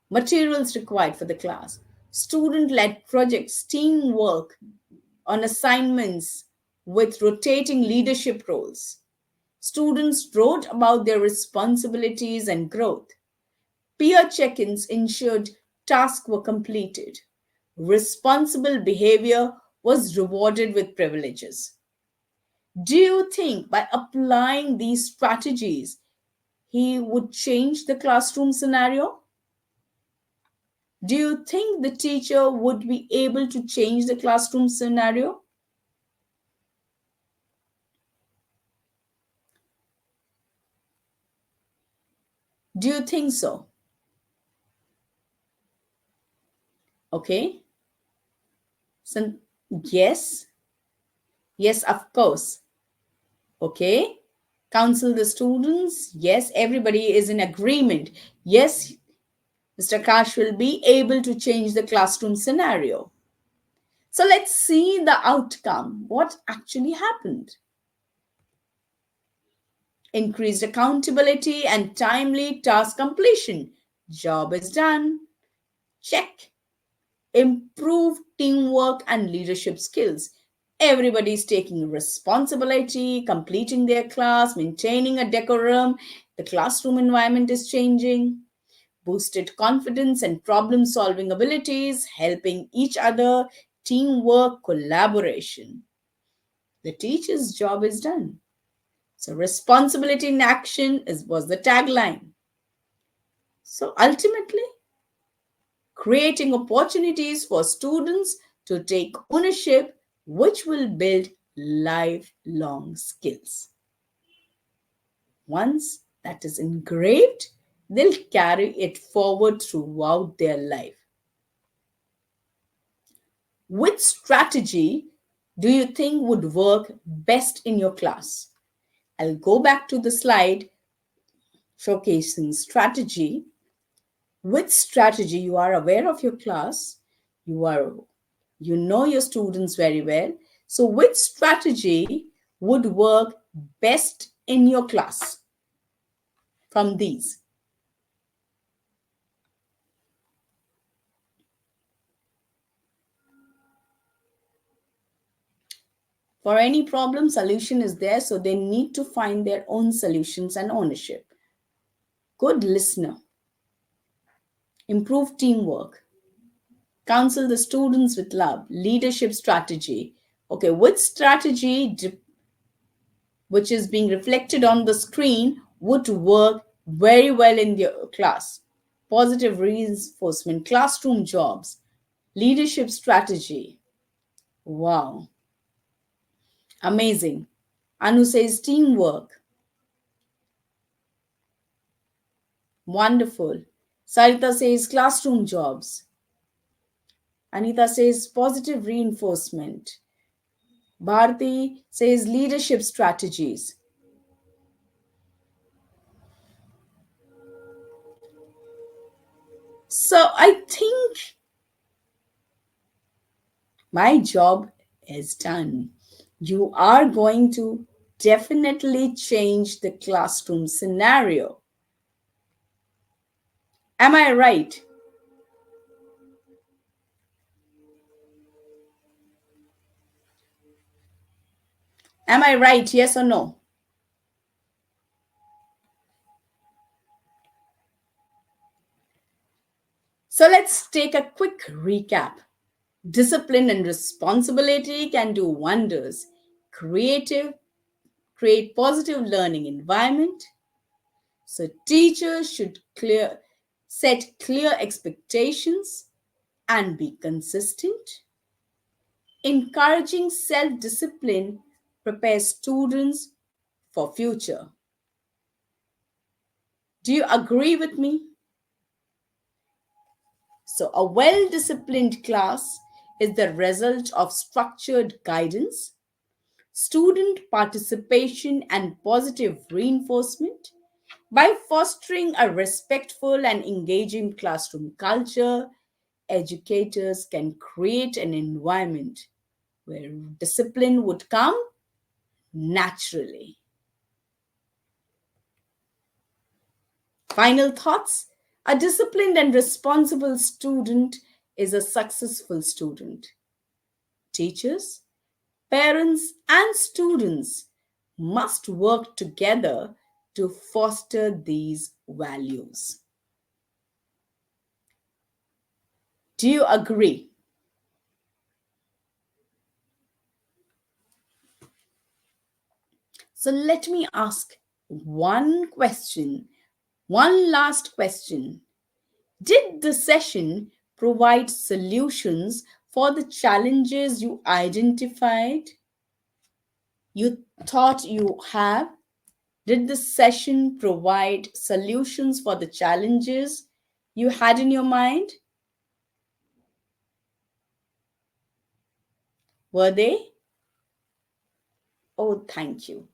Speaker 2: materials required for the class, student-led projects, teamwork on assignments with rotating leadership roles. Students wrote about their responsibilities and growth. Peer check-ins ensured tasks were completed. Responsible behavior was rewarded with privileges. Do you think by applying these strategies, he would change the classroom scenario? Do you think the teacher would be able to change the classroom scenario? Do you think so? Okay. So, yes. Yes, of course. Okay. Counsel the students. Yes, everybody is in agreement. Yes, Mr. Kash will be able to change the classroom scenario. So let's see the outcome. What actually happened? Increased accountability and timely task completion. Job is done. Check. Improved teamwork and leadership skills. Everybody is taking responsibility, completing their class, maintaining a decorum. The classroom environment is changing. Boosted confidence and problem solving abilities, helping each other, teamwork, collaboration. The teacher's job is done. So, responsibility in action was the tagline. So, ultimately, creating opportunities for students to take ownership, which will build lifelong skills. Once that is engraved, they'll carry it forward throughout their life. Which strategy do you think would work best in your class? I'll go back to the slide showcasing strategy. Which strategy? You are aware of your class, you know your students very well. So which strategy would work best in your class from these? For any problem, solution is there, so they need to find their own solutions and ownership. Good listener. Improve teamwork. Counsel the students with love. Leadership strategy. Okay, which strategy which is being reflected on the screen would work very well in your class? Positive reinforcement, classroom jobs, leadership strategy. Wow, amazing. Anu says teamwork. Wonderful. Sarita says classroom jobs. Anita says positive reinforcement. Bharti says leadership strategies. So I think my job is done. You are going to definitely change the classroom scenario. Am I right? Am I right? Yes or no? So let's take a quick recap. Discipline and responsibility can do wonders. Create positive learning environment. So teachers should set clear expectations and be consistent. Encouraging self-discipline prepares students for future. Do you agree with me? So a well-disciplined class is the result of structured guidance, student participation, and positive reinforcement. By fostering a respectful and engaging classroom culture, educators can create an environment where discipline would come naturally. Final thoughts? A disciplined and responsible student is a successful student. Teachers, parents, and students must work together to foster these values. Do you agree? So let me ask one question, one last question. Did the session provide solutions for the challenges you identified? You thought you have? Did the session provide solutions for the challenges you had in your mind? Were they? Oh, thank you.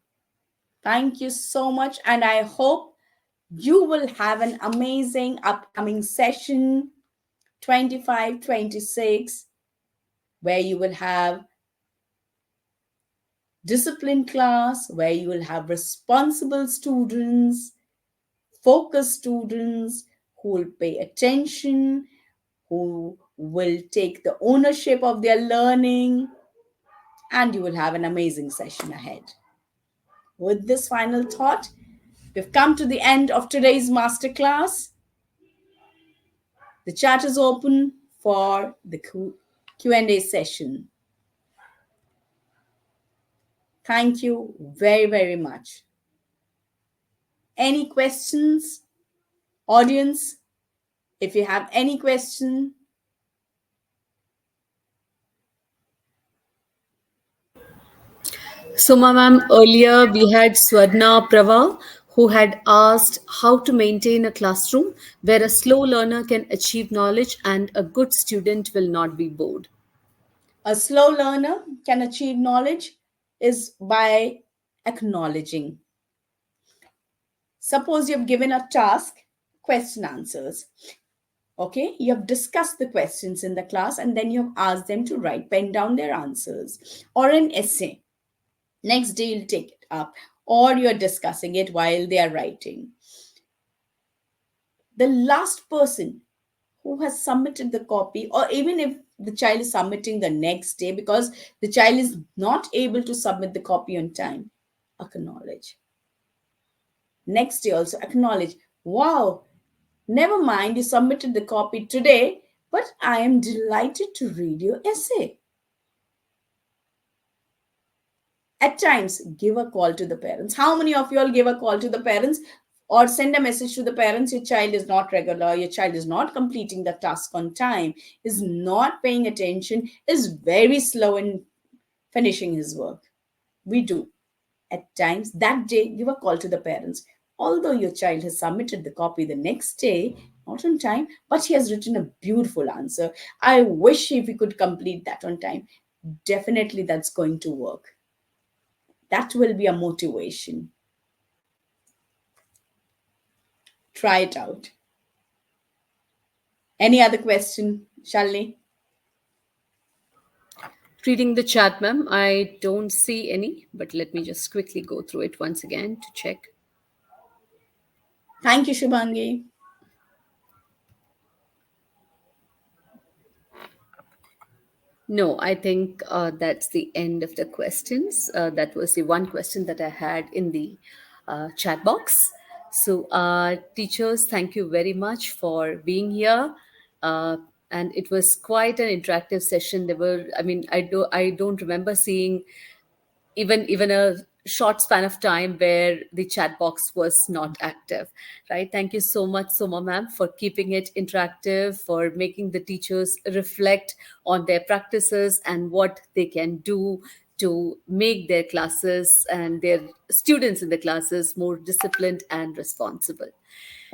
Speaker 2: Thank you so much. And I hope you will have an amazing upcoming session 25, 26, where you will have discipline class, where you will have responsible students, focused students who will pay attention, who will take the ownership of their learning, and you will have an amazing session ahead. With this final thought, we've come to the end of today's masterclass. The chat is open for the Q&A session. Thank you very, very much. Any questions? Audience, if you have any question.
Speaker 1: Soma ma'am, earlier we had Swarna Prava who had asked how to maintain a classroom where a slow learner can achieve knowledge and a good student will not be bored.
Speaker 2: A slow learner can achieve knowledge is by acknowledging. Suppose you've given a task, question answers. Okay, you have discussed the questions in the class and then you have asked them to write, pen down their answers, or an essay. Next day, you'll take it up, or you're discussing it while they are writing. The last person who has submitted the copy, or even if the child is submitting the next day because the child is not able to submit the copy on time, acknowledge. Next day, also acknowledge. Wow, never mind, you submitted the copy today, but I am delighted to read your essay. At times, give a call to the parents. How many of you all give a call to the parents or send a message to the parents? Your child is not regular, your child is not completing the task on time, is not paying attention, is very slow in finishing his work. We do. At times, that day, give a call to the parents. Although your child has submitted the copy the next day, not on time, but he has written a beautiful answer. I wish if we could complete that on time. Definitely, that's going to work. That will be a motivation. Try it out. Any other question, Shalini?
Speaker 1: Reading the chat, ma'am, I don't see any, but let me just quickly go through it once again to check.
Speaker 2: Thank you, Shubhangi.
Speaker 1: No, I think that's the end of the questions. That was the one question that I had in the chat box. So, teachers, thank you very much for being here. Uh, and it was quite an interactive session. There were, I mean, I don't remember seeing even a short span of time where the chat box was not active. Right, thank you so much, Soma ma'am, for keeping it interactive, for making the teachers reflect on their practices and what they can do to make their classes and their students in the classes more disciplined and responsible.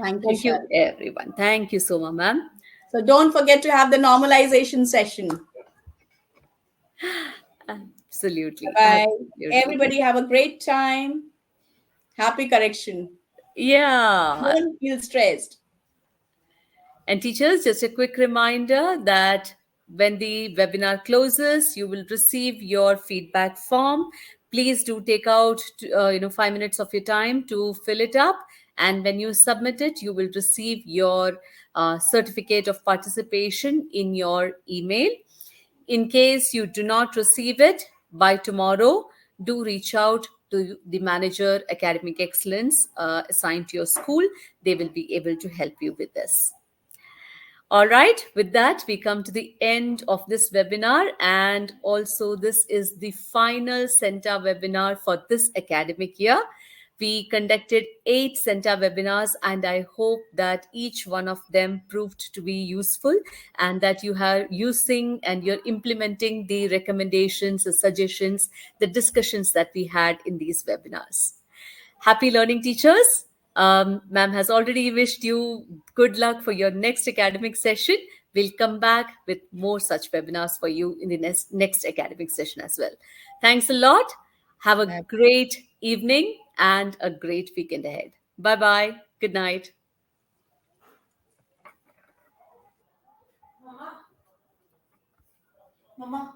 Speaker 2: Thank you,
Speaker 1: Thank you,
Speaker 2: Shalini.
Speaker 1: everyone. Thank you, Soma ma'am.
Speaker 2: So don't forget to have the normalization session.
Speaker 1: Absolutely,
Speaker 2: Bye.
Speaker 1: absolutely.
Speaker 2: Everybody have a great time. Happy correction.
Speaker 1: Yeah.
Speaker 2: Don't feel stressed.
Speaker 1: And teachers, just a quick reminder that when the webinar closes, you will receive your feedback form. Please do take out 5 minutes of your time to fill it up And when you submit it, you will receive your certificate of participation in your email. In case you do not receive it by tomorrow, do reach out to the manager academic excellence assigned to your school. They will be able to help you with this. All right, with that, we come to the end of this webinar, and also this is the final CENTA webinar for this academic year. We conducted 8 CENTA webinars, and I hope that each one of them proved to be useful and that you are using and you're implementing the recommendations, the suggestions, the discussions that we had in these webinars. Happy learning, teachers. Ma'am has already wished you good luck for your next academic session. We'll come back with more such webinars for you in the next academic session as well. Thanks a lot. Have a great evening and a great weekend ahead. Bye bye. Good night.
Speaker 2: Mama.